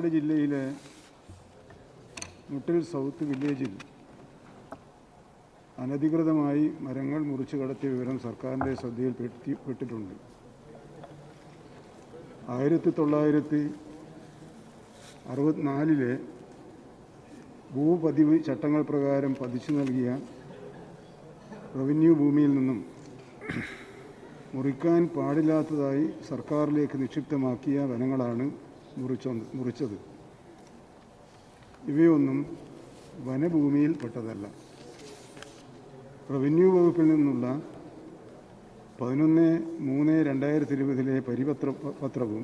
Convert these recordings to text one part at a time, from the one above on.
വയനാട് ജില്ലയിലെ മുട്ടിൽ സൗത്ത് വില്ലേജിൽ അനധികൃതമായി മരങ്ങൾ മുറിച്ചു കടത്തിയ വിവരം സർക്കാരിൻ്റെ ശ്രദ്ധയിൽപ്പെട്ടിട്ടുണ്ട്. 1964 ഭൂപതിവ് ചട്ടങ്ങൾ പ്രകാരം പതിച്ചു നൽകിയ റവന്യൂ ഭൂമിയിൽ നിന്നും മുറിക്കാൻ പാടില്ലാത്തതായി സർക്കാരിലേക്ക് നിക്ഷിപ്തമാക്കിയ വനങ്ങളാണ് മുറിച്ചത്. ഇവയൊന്നും വനഭൂമിയിൽപ്പെട്ടതല്ല. റവന്യൂ വകുപ്പിൽ നിന്നുള്ള 11/3/2020 പരിപത്രവും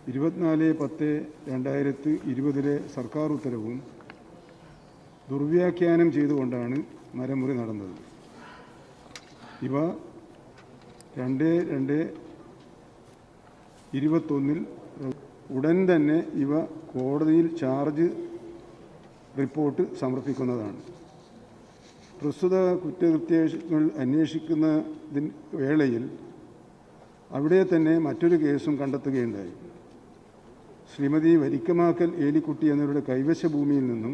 24/10/2020 സർക്കാർ ഉത്തരവും ദുർവ്യാഖ്യാനം ചെയ്തുകൊണ്ടാണ് മരമുറി നടന്നത്. ഇവ 2/2/21 ഉടൻ തന്നെ ഇവ കോടതിയിൽ ചാർജ് റിപ്പോർട്ട് സമർപ്പിക്കുന്നതാണ്. പ്രസ്തുത കുറ്റകൃത്യങ്ങൾ അന്വേഷിക്കുന്ന വേളയിൽ അവിടെ തന്നെ മറ്റൊരു കേസും കണ്ടെത്തുകയുണ്ടായി. ശ്രീമതി വരിക്കമാക്കൽ ഏലിക്കുട്ടി എന്നിവരുടെ കൈവശ ഭൂമിയിൽ നിന്നും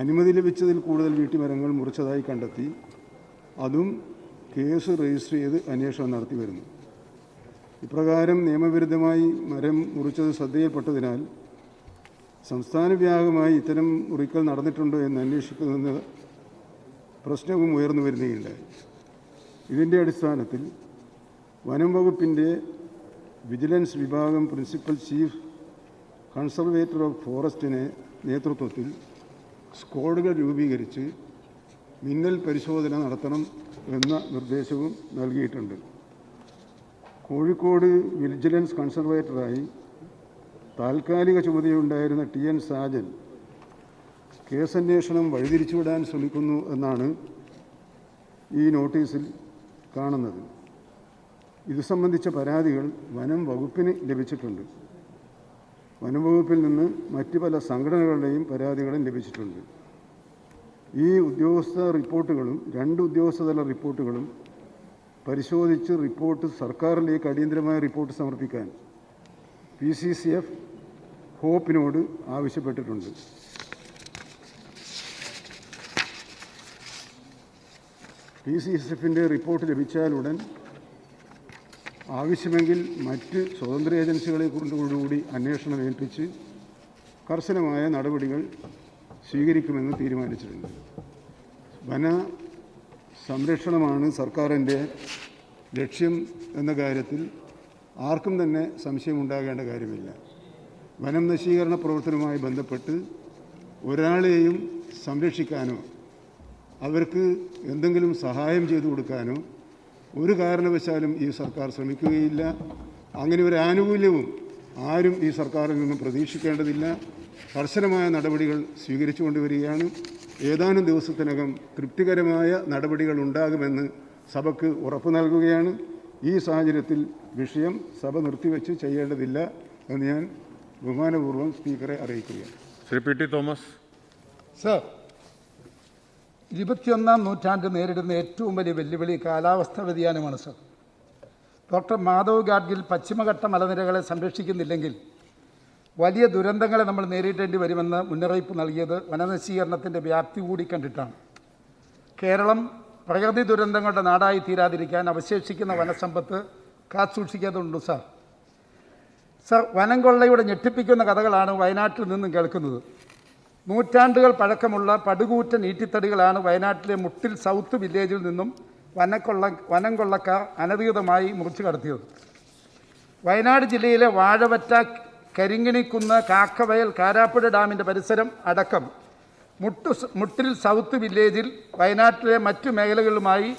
അനുമതി ലഭിച്ചതിൽ കൂടുതൽ വീട്ടുമരങ്ങൾ മുറിച്ചതായി കണ്ടെത്തി. അതും കേസ് രജിസ്റ്റർ ചെയ്ത് അന്വേഷണം നടത്തി വരുന്നു. ഇപ്രകാരം നിയമവിരുദ്ധമായി മരം മുറിച്ചത് ശ്രദ്ധയിൽപ്പെട്ടതിനാൽ സംസ്ഥാന വ്യാപകമായി ഇത്തരം മുറിക്കൽ നടന്നിട്ടുണ്ടോ എന്ന് അന്വേഷിക്കുന്ന പ്രശ്നവും ഉയർന്നു വരുകയുണ്ടായി. ഇതിൻ്റെ അടിസ്ഥാനത്തിൽ വനം വകുപ്പിൻ്റെ വിജിലൻസ് വിഭാഗം പ്രിൻസിപ്പൽ ചീഫ് കൺസർവേറ്റർ ഓഫ് ഫോറസ്റ്റിനെ നേതൃത്വത്തിൽ സ്ക്വാഡുകൾ രൂപീകരിച്ച് മിന്നൽ പരിശോധന നടത്തണം എന്ന നിർദ്ദേശവും നൽകിയിട്ടുണ്ട്. കോഴിക്കോട് വിജിലൻസ് കൺസർവേറ്ററായി താൽക്കാലിക ചുമതലയുണ്ടായിരുന്ന TN സാജൻ കേസന്വേഷണം വഴിതിരിച്ചുവിടാൻ ശ്രമിക്കുന്നു എന്നാണ് ഈ നോട്ടീസിൽ കാണുന്നത്. ഇത് സംബന്ധിച്ച പരാതികൾ വനം വകുപ്പിന് ലഭിച്ചിട്ടുണ്ട്. വനം വകുപ്പിൽ നിന്ന് മറ്റ് പല സംഘടനകളുടെയും പരാതികളും ലഭിച്ചിട്ടുണ്ട്. ഈ രണ്ട് ഉദ്യോഗസ്ഥതല റിപ്പോർട്ടുകളും പരിശോധിച്ച് റിപ്പോർട്ട് സർക്കാരിലേക്ക് അടിയന്തരമായ റിപ്പോർട്ട് സമർപ്പിക്കാൻ PCCF ഹോപ്പിനോട് ആവശ്യപ്പെട്ടിട്ടുണ്ട്. PCCFൻ്റെ റിപ്പോർട്ട് ലഭിച്ചാലുടൻ ആവശ്യമെങ്കിൽ മറ്റ് സ്വതന്ത്ര ഏജൻസികളെ കൊണ്ടുകൂടി അന്വേഷണം ഏൽപ്പിച്ച് കർശനമായ നടപടികൾ സ്വീകരിക്കുമെന്ന് തീരുമാനിച്ചിട്ടുണ്ട്. വന സംരക്ഷണമാണ് സർക്കാരിൻ്റെ ലക്ഷ്യം എന്ന കാര്യത്തിൽ ആർക്കും തന്നെ സംശയമുണ്ടാകേണ്ട കാര്യമില്ല. വനം നശീകരണ പ്രവർത്തനവുമായി ബന്ധപ്പെട്ട് ഒരാളെയും സംരക്ഷിക്കാനോ അവർക്ക് എന്തെങ്കിലും സഹായം ചെയ്തു കൊടുക്കാനോ ഒരു കാരണവശാലും ഈ സർക്കാർ ശ്രമിക്കുകയില്ല. അങ്ങനെ ഒരു ആനുകൂല്യവും ആരും ഈ സർക്കാരിൽ നിന്നും പ്രതീക്ഷിക്കേണ്ടതില്ല. കർശനമായ നടപടികൾ സ്വീകരിച്ചു കൊണ്ടുവരികയാണ്. ഏതാനും ദിവസത്തിനകം തൃപ്തികരമായ നടപടികൾ ഉണ്ടാകുമെന്ന് സഭയ്ക്ക് ഉറപ്പു നൽകുകയാണ്. ഈ സാഹചര്യത്തിൽ വിഷയം സഭ നിർത്തിവെച്ച് ചെയ്യേണ്ടതില്ല എന്ന് ഞാൻ ബഹുമാനപൂർവ്വം സ്പീക്കറെ അറിയിക്കുകയാണ്. Shri PT Thomas. സർ, 21-ാം നൂറ്റാണ്ട് നേരിടുന്ന ഏറ്റവും വലിയ വെല്ലുവിളി കാലാവസ്ഥാ വ്യതിയാനമാണ് സർ. ഡോക്ടർ മാധവ് ഗാഡ്ഗിൽ പശ്ചിമഘട്ട മലനിരകളെ സംരക്ഷിക്കുന്നില്ലെങ്കിൽ വലിയ ദുരന്തങ്ങളെ നമ്മൾ നേരിടേണ്ടി വരുമെന്ന് മുന്നറിയിപ്പ് നൽകിയത് വനനശീകരണത്തിൻ്റെ വ്യാപ്തി കൂടി കണ്ടിട്ടാണ്. കേരളം പ്രകൃതി ദുരന്തങ്ങളുടെ നാടായി തീരാതിരിക്കാൻ അവശേഷിക്കുന്ന വനസമ്പത്ത് കാത്തുസൂക്ഷിക്കേണ്ടതുണ്ട് സർ. വനം കൊള്ളയുടെ ഞെട്ടിപ്പിക്കുന്ന കഥകളാണ് വയനാട്ടിൽ നിന്നും കേൾക്കുന്നത്. നൂറ്റാണ്ടുകൾ പഴക്കമുള്ള പടുകൂറ്റൻ ഈറ്റിത്തടികളാണ് വയനാട്ടിലെ മുട്ടിൽ സൗത്ത് വില്ലേജിൽ നിന്നും വനം കൊള്ളക്കാർ അനധികൃതമായി മുറിച്ചു കടത്തിയത്. വയനാട് ജില്ലയിലെ വാഴവറ്റ, കരിങ്ങിണിക്കുന്ന്, കാക്കവയൽ, കാരാപ്പുഴ ഡാമിൻ്റെ പരിസരം അടക്കം മുട്ടിൽ സൗത്ത് വില്ലേജിൽ വയനാട്ടിലെ മറ്റു മേഖലകളുമായി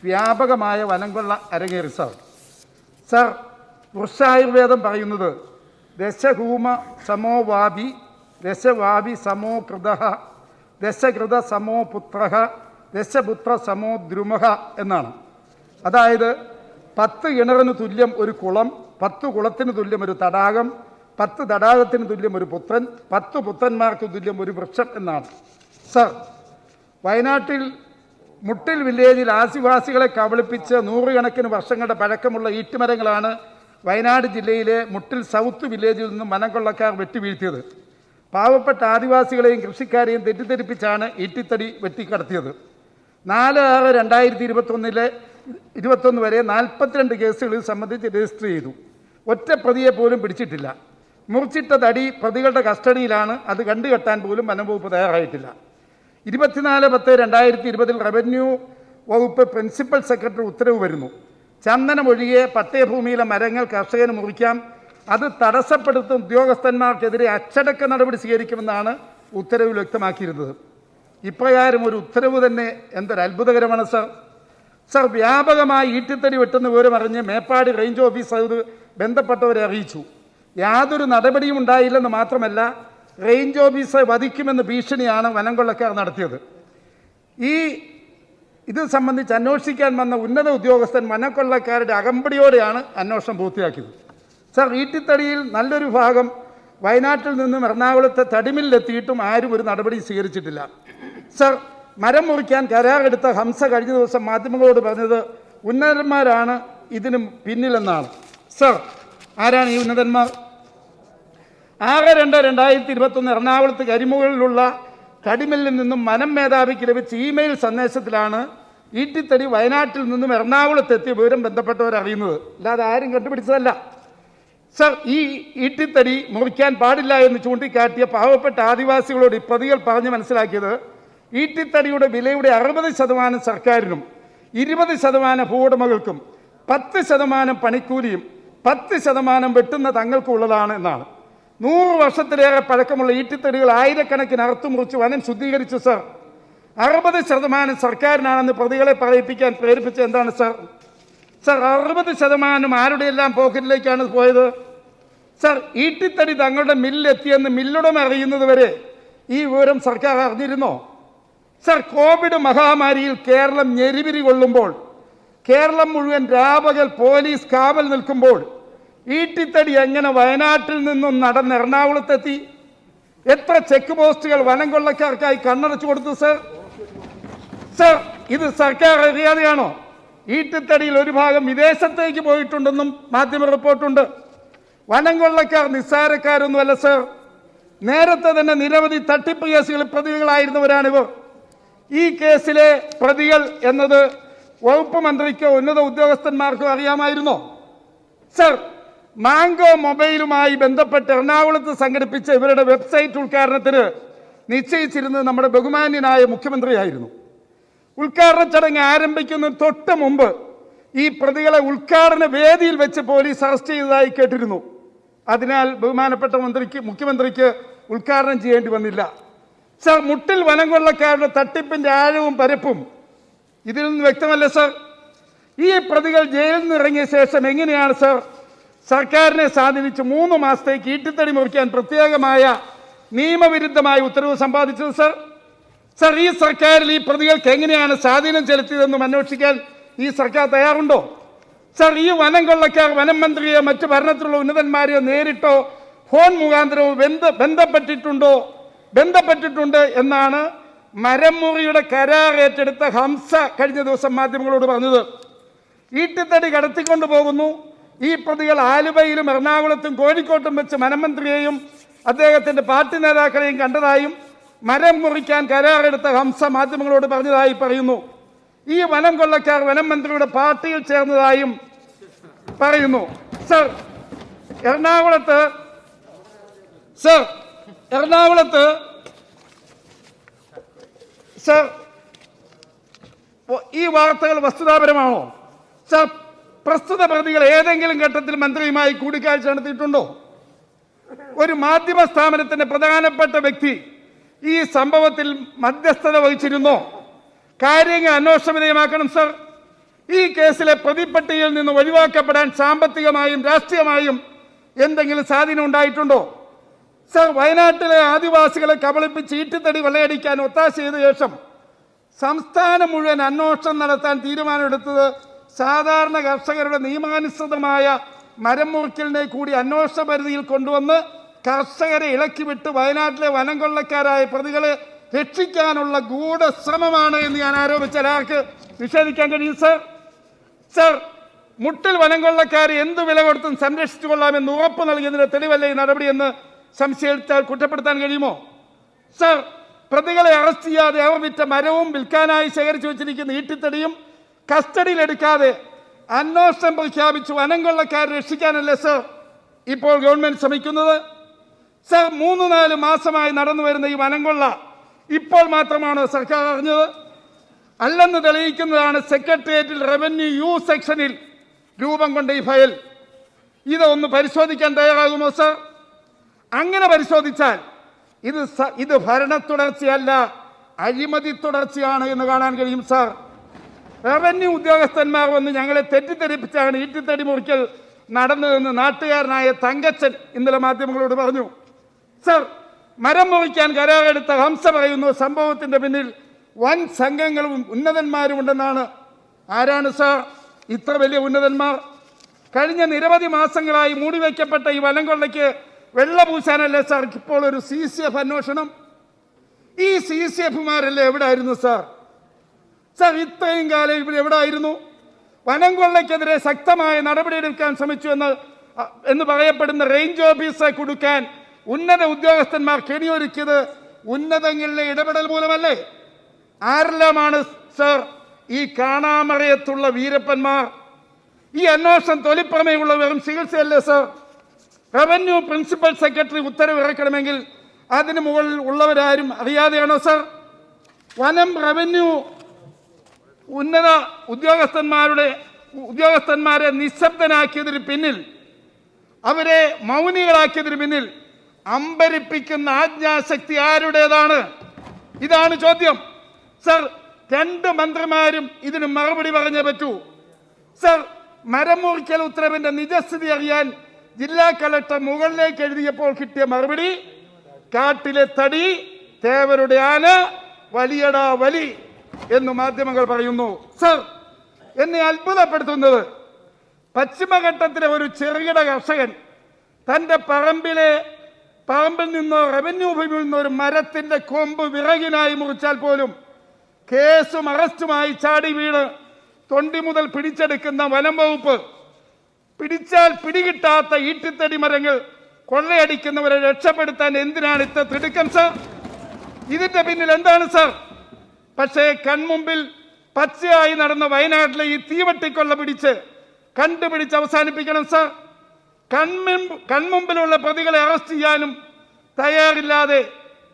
വ്യാപകമായ വനം കൊള്ള അരങ്ങേറി സർ. വൃക്ഷായുർവേദം പറയുന്നത് ദശഹൂമ സമോവാപി, ദശവാപി സമോ കൃതഃ, ദശകൃത സമോ പുത്രഃ, ദശപുത്ര സമോ ദ്രുമഃ എന്നാണ്. അതായത് 10 കിണറിന് തുല്യം ഒരു കുളം, 10 കുളത്തിന് തുല്യം ഒരു തടാകം, 10 തടാകത്തിന് തുല്യം ഒരു പുത്രൻ, 10 പുത്രന്മാർക്ക് തുല്യം ഒരു വൃക്ഷം എന്നാണ് സർ. വയനാട്ടിൽ മുട്ടിൽ വില്ലേജിൽ ആദിവാസികളെ കബളിപ്പിച്ച് 100 കണക്കിന് വർഷങ്ങളുടെ പഴക്കമുള്ള ഈറ്റുമരങ്ങളാണ് വയനാട് ജില്ലയിലെ മുട്ടിൽ സൗത്ത് വില്ലേജിൽ നിന്നും വനം കൊള്ളക്കാർ വെട്ടിവീഴ്ത്തിയത്. പാവപ്പെട്ട ആദിവാസികളെയും കൃഷിക്കാരെയും തെറ്റിദ്ധരിപ്പിച്ചാണ് ഈട്ടിത്തടി വെട്ടിക്കടത്തിയത്. 4/6/2021 വരെ 42 കേസുകൾ സംബന്ധിച്ച് രജിസ്റ്റർ ചെയ്തു. ഒറ്റ പ്രതിയെ പോലും പിടിച്ചിട്ടില്ല. മുറിച്ചിട്ട തടി പ്രതികളുടെ കസ്റ്റഡിയിലാണ്. അത് കണ്ടുകെട്ടാൻ പോലും വനംവകുപ്പ് തയ്യാറായിട്ടില്ല. 24/10/2020 റവന്യൂ വകുപ്പ് പ്രിൻസിപ്പൽ സെക്രട്ടറി ഉത്തരവ് വരുന്നു. ചന്ദനമൊഴികെ പട്ടയഭൂമിയിലെ മരങ്ങൾ കർഷകന് മുറിക്കാം. അത് തടസ്സപ്പെടുത്തും ഉദ്യോഗസ്ഥന്മാർക്കെതിരെ അച്ചടക്ക നടപടി സ്വീകരിക്കുമെന്നാണ് ഉത്തരവിൽ വ്യക്തമാക്കിയിരുന്നത്. ഇപ്രകാരം ഒരു ഉത്തരവ് തന്നെ എന്തൊരു അത്ഭുതകരമാണ് സർ. വ്യാപകമായി ഈട്ടിത്തടി വെട്ടുന്ന വിവരം അറിഞ്ഞ് മേപ്പാടി റേഞ്ച് ഓഫീസർ ബന്ധപ്പെട്ടവരെ അറിയിച്ചു. യാതൊരു നടപടിയും ഉണ്ടായില്ലെന്ന് മാത്രമല്ല, റേഞ്ച് ഓഫീസറെ വധിക്കുമെന്ന് ഭീഷണിയാണ് വനം കൊള്ളക്കാർ നടത്തിയത്. ഇത് സംബന്ധിച്ച് അന്വേഷിക്കാൻ വന്ന ഉന്നത ഉദ്യോഗസ്ഥൻ വനക്കൊള്ളക്കാരുടെ അകമ്പടിയോടെയാണ് അന്വേഷണം പൂർത്തിയാക്കിയത്. സർ, ഈട്ടിത്തടിയിൽ നല്ലൊരു ഭാഗം വയനാട്ടിൽ നിന്നും എറണാകുളത്തെ തടിമില്ലെത്തിയിട്ടും ആരും ഒരു നടപടി സ്വീകരിച്ചിട്ടില്ല. സർ, മരം മുറിക്കാൻ കരാറെടുത്ത ഹംസ കഴിഞ്ഞ ദിവസം മാധ്യമങ്ങളോട് പറഞ്ഞത് ഉന്നതന്മാരാണ് ഇതിന് പിന്നിലെന്നാണ്. സർ, ആരാണ് ഈ ഉന്നതന്മാർ? 6/2/2021 എറണാകുളത്ത് കരിമുകളിലുള്ള തടിമില്ലിൽ നിന്നും വനം മേധാവിക്ക് ലഭിച്ച ഇമെയിൽ സന്ദേശത്തിലാണ് ഈട്ടിത്തടി വയനാട്ടിൽ നിന്നും എറണാകുളത്തെത്തിയ വിവരം ബന്ധപ്പെട്ടവർ അറിയുന്നത്. അല്ലാതെ ആരും കണ്ടുപിടിച്ചതല്ല. സർ, ഈ ഈട്ടിത്തടി മുറിക്കാൻ പാടില്ല എന്ന് ചൂണ്ടിക്കാട്ടിയ പാവപ്പെട്ട ആദിവാസികളോട് ഈ പ്രതികൾ പറഞ്ഞ് മനസ്സിലാക്കിയത് ഈട്ടിത്തടിയുടെ വിലയുടെ 60% സർക്കാരിനും 20% ഭൂവുടമകൾക്കും 10% പണിക്കൂലിയും 10% വെട്ടുന്ന തങ്ങൾക്കുള്ളതാണ് എന്നാണ്. 100 വർഷത്തിലേറെ പഴക്കമുള്ള ഈട്ടിത്തടികൾ ആയിരക്കണക്കിന് അറുത്തുമുറിച്ച് വനം ശുദ്ധീകരിച്ചു. സർ, 60% സർക്കാരിനാണെന്ന് പ്രതികളെ പറയിപ്പിക്കാൻ പ്രേരിപ്പിച്ച എന്താണ് സർ? 60% ആരുടെയെല്ലാം പോക്കറ്റിലേക്കാണ് പോയത്? സർ, ഈട്ടിത്തടി തങ്ങളുടെ മില്ലെത്തിയെന്ന് മില്ലുടമ അറിയുന്നത് വരെ ഈ വിവരം സർക്കാർ അറിഞ്ഞിരുന്നോ? സർ, കോവിഡ് മഹാമാരിയിൽ കേരളം ഞെരിപിരി കൊള്ളുമ്പോൾ, കേരളം മുഴുവൻ രാപകൽ പോലീസ് കാവൽ നിൽക്കുമ്പോൾ ഈട്ടിത്തടി എങ്ങനെ വയനാട്ടിൽ നിന്നും നടന്ന് എറണാകുളത്തെത്തി? എത്ര ചെക്ക് പോസ്റ്റുകൾ വനം കൊള്ളക്കാർക്കായി കണ്ണടച്ചു കൊടുത്തു? സർ, ഇത് സർക്കാർ അറിയാതെയാണോ? ഈട്ടിത്തടിയിൽ ഒരു ഭാഗം വിദേശത്തേക്ക് പോയിട്ടുണ്ടെന്നും മാധ്യമ റിപ്പോർട്ടുണ്ട്. വനം കൊള്ളക്കാർ നിസ്സാരക്കാരൊന്നുമല്ല സർ. നേരത്തെ തന്നെ നിരവധി തട്ടിപ്പ് കേസുകളിൽ പ്രതികളായിരുന്നവരാണിവർ. ഈ കേസിലെ പ്രതികൾ എന്നത് വകുപ്പ് മന്ത്രിക്കോ ഉന്നത ഉദ്യോഗസ്ഥന്മാർക്കോ അറിയാമായിരുന്നോ? സർ, മാംഗോ മൊബൈലുമായി ബന്ധപ്പെട്ട് എറണാകുളത്ത് സംഘടിപ്പിച്ച ഇവരുടെ വെബ്സൈറ്റ് ഉദ്ഘാടനത്തിന് നിശ്ചയിച്ചിരുന്നത് നമ്മുടെ ബഹുമാന്യനായ മുഖ്യമന്ത്രിയായിരുന്നു. ഉദ്ഘാടന ചടങ്ങ് ആരംഭിക്കുന്നതിന് തൊട്ട് മുമ്പ് ഈ പ്രതികളെ ഉദ്ഘാടന വേദിയിൽ വെച്ച് പോലീസ് അറസ്റ്റ് ചെയ്തതായി കേട്ടിരുന്നു. അതിനാൽ ബഹുമാനപ്പെട്ട മുഖ്യമന്ത്രിക്ക് ഉദ്ഘാടനം ചെയ്യേണ്ടി വന്നില്ല. സർ, മുട്ടിൽ വനം കൊള്ളക്കാരുടെ തട്ടിപ്പിന്റെ ആഴവും പരപ്പും ഇതിൽ നിന്ന് വ്യക്തമല്ല സർ. ഈ പ്രതികൾ ജയിലിൽ നിന്ന് ഇറങ്ങിയ ശേഷം എങ്ങനെയാണ് സർ സർക്കാരിനെ സ്വാധീനിച്ച് 3 മാസത്തേക്ക് ഈട്ടിത്തടി മുറിക്കാൻ പ്രത്യേകമായ നിയമവിരുദ്ധമായ ഉത്തരവ് സമ്പാദിച്ചത്? സർ, ഈ സർക്കാരിൽ ഈ പ്രതികൾക്ക് എങ്ങനെയാണ് സ്വാധീനം ചെലുത്തിയതെന്നും അന്വേഷിക്കാൻ ഈ സർക്കാർ തയ്യാറുണ്ടോ? സർ, ഈ വനം കൊള്ളക്കാർ വനം മന്ത്രിയോ മറ്റ് ഭരണത്തിലുള്ള ഉന്നതന്മാരെയോ നേരിട്ടോ ഫോൺ മുഖാന്തരവും ബന്ധപ്പെട്ടിട്ടുണ്ട് എന്നാണ് മരം മുറിയുടെ കരാർ ഏറ്റെടുത്ത ഹംസ കഴിഞ്ഞ ദിവസം മാധ്യമങ്ങളോട് പറഞ്ഞത്. ഈട്ടിത്തടി കടത്തിക്കൊണ്ടു പോകുന്നു. ഈ പ്രതികൾ ആലുവയിലും എറണാകുളത്തും കോഴിക്കോട്ടും വെച്ച് വനമന്ത്രിയെയും അദ്ദേഹത്തിന്റെ പാർട്ടി നേതാക്കളെയും കണ്ടതായും മരം മുറിക്കാൻ കരാറെടുത്ത ഹംസ മാധ്യമങ്ങളോട് പറഞ്ഞതായി പറയുന്നു. ഈ വനം കൊള്ളക്കാർ വനം മന്ത്രിയുടെ പാർട്ടിയിൽ ചേർന്നതായും പറയുന്നു. സർ, എറണാകുളത്ത് സർ, ഈ വാർത്തകൾ വസ്തുതാപരമാണോ? സർ, പ്രസ്തുത പ്രതികൾ ഏതെങ്കിലും ഘട്ടത്തിൽ മന്ത്രിയുമായി കൂടിക്കാഴ്ച നടത്തിയിട്ടുണ്ടോ? ഒരു മാധ്യമ സ്ഥാപനത്തിന്റെ പ്രധാനപ്പെട്ട വ്യക്തി ഈ സംഭവത്തിൽ മധ്യസ്ഥത വഹിച്ചിരുന്നോ? കാര്യങ്ങൾ അന്വേഷണ വിധേയമാക്കണം സർ. ഈ കേസിലെ പ്രതിപ്പട്ടികയിൽ നിന്ന് ഒഴിവാക്കപ്പെടാൻ സാമ്പത്തികമായും രാഷ്ട്രീയമായും എന്തെങ്കിലും സ്വാധീനം ഉണ്ടായിട്ടുണ്ടോ? സർ, വയനാട്ടിലെ ആദിവാസികളെ കബളിപ്പിച്ച് ഈട്ടിത്തടി കൊള്ളയടിക്കാൻ ഒത്താശ ചെയ്ത ശേഷം സംസ്ഥാനം മുഴുവൻ അന്വേഷണം നടത്താൻ തീരുമാനമെടുത്തത് സാധാരണ കർഷകരുടെ നിയമാനുസൃതമായ മരം മുറിക്കലിനെ കൂടി അന്വേഷണ പരിധിയിൽ കൊണ്ടുവന്ന് കർഷകരെ ഇളക്കിവിട്ട് വയനാട്ടിലെ വനം കൊള്ളക്കാരായ പ്രതികളെ രക്ഷിക്കാനുള്ള ഗൂഢശ്രമമാണ് എന്ന് ഞാൻ ആരോപിച്ചാൽ ആർക്ക് നിഷേധിക്കാൻ കഴിയും? സർ, മുട്ടിൽ വനം കൊള്ളക്കാരെ എന്ത് വില കൊടുത്തും സംരക്ഷിച്ചു കൊള്ളാമെന്ന് ഉറപ്പ് നൽകിയതിന്റെ തെളിവല്ലേ ഈ നടപടിയെന്ന് സംശയിച്ചാൽ കുറ്റപ്പെടുത്താൻ കഴിയുമോ? സർ, പ്രതികളെ അറസ്റ്റ് ചെയ്യാതെ അവർ വിറ്റ മരവും വിൽക്കാനായി ശേഖരിച്ചു വെച്ചിരിക്കുന്ന ഈട്ടിത്തടിയും കസ്റ്റഡിയിലെടുക്കാതെ അന്വേഷണം പ്രഖ്യാപിച്ചു വനം കൊള്ളക്കാരെ രക്ഷിക്കാനല്ലേ സർ ഇപ്പോൾ ഗവൺമെന്റ് ശ്രമിക്കുന്നത്? സർ, 3-4 മാസമായി നടന്നു വരുന്ന ഈ വനം കൊള്ള ഇപ്പോൾ മാത്രമാണ് സർക്കാർ അറിഞ്ഞത്? അല്ലെന്ന് തെളിയിക്കുന്നതാണ് സെക്രട്ടേറിയറ്റിൽ റവന്യൂ യു സെക്ഷനിൽ രൂപം കൊണ്ട ഈ ഫയൽ. ഇതൊന്ന് പരിശോധിക്കാൻ തയ്യാറാകുമോ സർ? അങ്ങനെ പരിശോധിച്ചാൽ ഇത് ഭരണ തുടർച്ചയല്ല, അഴിമതി തുടർച്ചയാണ് എന്ന് കാണാൻ കഴിയും സർ. റവന്യൂ ഉദ്യോഗസ്ഥന്മാർ വന്ന് ഞങ്ങളെ തെറ്റിദ്ധരിപ്പിച്ചാണ് ഈട്ടിത്തടി മുറിക്കൽ നടന്നതെന്ന് നാട്ടുകാരനായ തങ്കച്ചൻ ഇന്നലെ മാധ്യമങ്ങളോട് പറഞ്ഞു. സർ, മരം മുറിക്കാൻ കരാറെടുത്ത ഹംസ പറയുന്നു സംഭവത്തിന്റെ പിന്നിൽ വൻ സംഘങ്ങളും ഉന്നതന്മാരും ഉണ്ടെന്നാണ്. ആരാണ് സർ ഇത്ര വലിയ ഉന്നതന്മാർ? കഴിഞ്ഞ നിരവധി മാസങ്ങളായി മൂടിവെക്കപ്പെട്ട ഈ വനം കൊള്ളയ്ക്ക് വെള്ളപൂശാനല്ലേ സാർ ഇപ്പോൾ ഒരു CCF അന്വേഷണം? ഈ CCFമാരല്ലേ എവിടെ ആയിരുന്നു സാർ? സാർ, ഇത്രയും കാലം ഇവിടെ എവിടെ ആയിരുന്നു? വനം കൊള്ളയ്ക്കെതിരെ ശക്തമായ നടപടിയെടുക്കാൻ ശ്രമിച്ചു എന്ന് പറയപ്പെടുന്ന റേഞ്ച് ഓഫീസറെ കൊടുക്കാൻ ഉന്നത ഉദ്യോഗസ്ഥന്മാർ കെണിയൊരുക്കിയത് ഉന്നതങ്ങളിലെ ഇടപെടൽ മൂലമല്ലേ? ആരെല്ലാമാണ് സർ ഈ കാണാമറയത്തുള്ള വീരപ്പന്മാർ? ഈ അന്വേഷണം തൊലിപ്പുറമേയുള്ള വെറും ചികിത്സയല്ലേ സർ? റവന്യൂ പ്രിൻസിപ്പൽ സെക്രട്ടറി ഉത്തരവ് ഇറക്കണമെങ്കിൽ അതിന് മുകളിൽ ഉള്ളവരാരും അറിയാതെയാണോ സർ? വനം റവന്യൂ ഉന്നത ഉദ്യോഗസ്ഥന്മാരെ നിശബ്ദനാക്കിയതിന് പിന്നിൽ, അവരെ മൗനികളാക്കിയതിന് പിന്നിൽ അമ്പരിപ്പിക്കുന്ന ആജ്ഞാശക്തി ആരുടേതാണ്? ഇതാണ് ചോദ്യം സർ. 2 മന്ത്രിമാരും ഇതിന് മറുപടി പറഞ്ഞേ പറ്റൂ. സർ, മരം മുറിക്കൽ ഉത്തരവിന്റെ നിജസ്ഥിതി അറിയാൻ ജില്ലാ കളക്ടർ മുകളിലേക്ക് എഴുതിയപ്പോൾ കിട്ടിയ മറുപടി കാട്ടിലെ തടി തേവരുടെ ആന വലിയടാ വലി എന്ന് മാധ്യമങ്ങൾ പറയുന്നു. സർ, എന്നെ അത്ഭുതപ്പെടുത്തുന്നത് പശ്ചിമഘട്ടത്തിലെ ഒരു ചെറുകിട കർഷകൻ തൻ്റെ പറമ്പിൽ നിന്നോ റവന്യൂ ഭൂമിയിൽ നിന്നോ ഒരു മരത്തിന്റെ കൊമ്പ് വിറകിനായി മുറിച്ചാൽ പോലും കേസും അറസ്റ്റുമായി ചാടി വീണ് തൊണ്ടി മുതൽ പിടിച്ചെടുക്കുന്ന വനം വകുപ്പ് പിടിച്ചാൽ പിടികിട്ടാത്ത ഈട്ടിത്തടി മരങ്ങൾ കൊള്ളയടിക്കുന്നവരെ രക്ഷപ്പെടുത്താൻ എന്തിനാണ് ഇത്ര തിടുക്കം സർ? ഇതിന്റെ പിന്നിൽ എന്താണ് സർ? പക്ഷേ കൺമുമ്പിൽ പച്ചയായി നടന്ന വയനാട്ടിലെ ഈ തീവട്ടിക്കൊള്ള കണ്ടുപിടിച്ച് അവസാനിപ്പിക്കണം സർ. കൺമുമ്പിലുള്ള പ്രതികളെ അറസ്റ്റ് ചെയ്യാനും തയ്യാറില്ലാതെ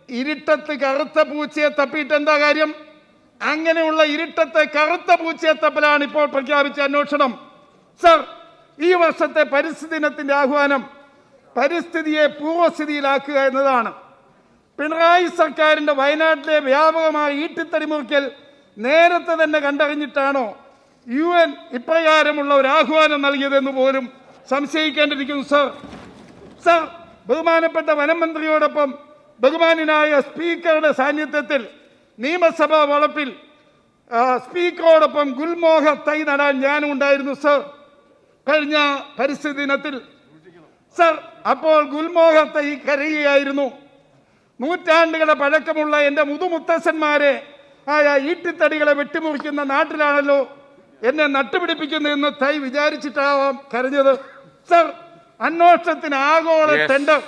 ഇരുട്ടത്ത് കറുത്ത പൂച്ചയെ തപ്പിയിട്ട് എന്താ കാര്യം? അങ്ങനെയുള്ള ഇരുട്ടത്തെ കറുത്ത പൂച്ചയെ തപ്പലാണ് ഇപ്പോൾ പ്രഖ്യാപിച്ച അന്വേഷണം. സർ, ഈ വർഷത്തെ പരിസ്ഥിതി ദിനത്തിന്റെ ആഹ്വാനം പരിസ്ഥിതിയെ പൂർവ്വസ്ഥിതിയിലാക്കുക എന്നതാണ്. പിണറായി സർക്കാരിന്റെ വയനാട്ടിലെ വ്യാപകമായ ഈട്ടിത്തടി മുറിക്കൽ നേരത്തെ തന്നെ കണ്ടറിഞ്ഞിട്ടാണോ UN ഇപ്രകാരമുള്ള ഒരു ആഹ്വാനം നൽകിയതെന്ന് പോലും സംശയിക്കേണ്ടിയിരിക്കുന്നു സർ. സർ, ബഹുമാനപ്പെട്ട വനം മന്ത്രിയോടൊപ്പം ബഹുമാനായ സ്പീക്കറുടെ സാന്നിധ്യത്തിൽ നിയമസഭാ വളപ്പിൽ സ്പീക്കറോടൊപ്പം ഗുൽമോഹ തൈ നടാൻ ഞാനും ഉണ്ടായിരുന്നു സർ കഴിഞ്ഞ പരിസ്ഥിതി ദിനത്തിൽ. സർ, അപ്പോൾ ഗുൽമോഹ തൈ കരയുകയായിരുന്നു. നൂറ്റാണ്ടുകളുടെ പഴക്കമുള്ള എൻ്റെ മുതുമുത്തശ്ശന്മാരെ ആയ ഈട്ടിത്തടികളെ വെട്ടിമുറിക്കുന്ന നാട്ടിലാണല്ലോ എന്നെ നട്ടുപിടിപ്പിക്കുന്നതെന്ന് തൈ വിചാരിച്ചിട്ടാവാം കരഞ്ഞത്. സർ, അന്വേഷണത്തിന് ആഗോള ടെൻഡർ.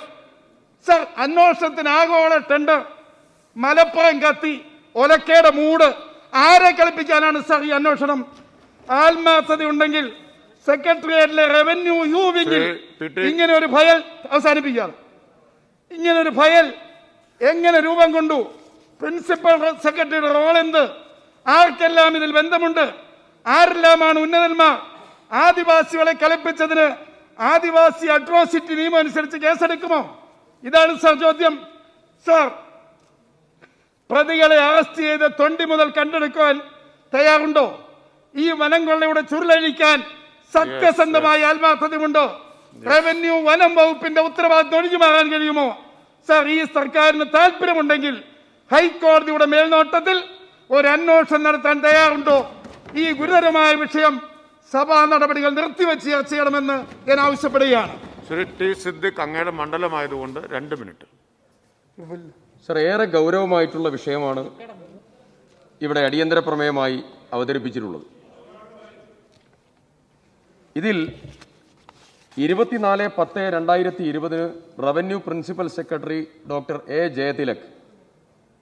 സർ, അന്വേഷണത്തിന് ആഗോള ടെൻഡർ. മലപ്പുറം കത്തി, ഒലക്കയുടെ മൂട്. ആരെ കളിപ്പിക്കാനാണ് സർ ഈ അന്വേഷണം? ആത്മാർത്ഥതയുണ്ടെങ്കിൽ സെക്രട്ടേറിയറ്റിലെ റവന്യൂ യു വിങ്ങിൽ ഇങ്ങനെ ഒരു ഫയൽ അവസാനിപ്പിക്കാം. ഇങ്ങനൊരു ഫയൽ എങ്ങനെ രൂപം കൊണ്ടു? പ്രിൻസിപ്പൽ സെക്രട്ടറിയുടെ റോൾ എന്ത്? ആർക്കെല്ലാം ഇതിൽ ബന്ധമുണ്ട്? ആരെല്ലാമാണ് ഉന്നതന്മാർ? ആദിവാസികളെ കളിപ്പിച്ചതിന് ആദിവാസി അട്രോസിറ്റി നിയമം അനുസരിച്ച് കേസെടുക്കുമോ? ഇതാണ് സർ ചോദ്യം. സർ, പ്രതികളെ അറസ്റ്റ് ചെയ്ത് തൊണ്ടി മുതൽ കണ്ടെടുക്കാൻ തയ്യാറുണ്ടോ? ഈ വനം കൊള്ളയുടെ ചുരുളഴിക്കാൻ സത്യസന്ധമായ ആത്മാർത്ഥതയുണ്ടോ? റവന്യൂ വനം വകുപ്പിന്റെ ഉത്തരവാദിത്വം ഒഴിഞ്ഞു മാറാൻ കഴിയുമോ? സർ, ഈ സർക്കാരിന് താല്പര്യമുണ്ടെങ്കിൽ ഹൈക്കോടതിയുടെ മേൽനോട്ടത്തിൽ ഒരു അന്വേഷണം നടത്താൻ തയ്യാറുണ്ടോ? ഈ ഗുരുതരമായ വിഷയം സഭാ നടപടികൾ നിർത്തിവെച്ച് ചർച്ച ചെയ്യണമെന്ന് ഞാൻ ആവശ്യപ്പെടുകയാണ്. ശ്രീ ടി സിദ്ദിഖ്, അങ്ങയുടെ മണ്ഡലമായതുകൊണ്ട് 2 മിനിറ്റ്. സർ, ഏറെ ഗൗരവമായിട്ടുള്ള വിഷയമാണ് ഇവിടെ അടിയന്തര പ്രമേയമായി അവതരിപ്പിച്ചിട്ടുള്ളത്. ഇതിൽ 24/10/2020 revenue principal secretary doctor A Jayathilak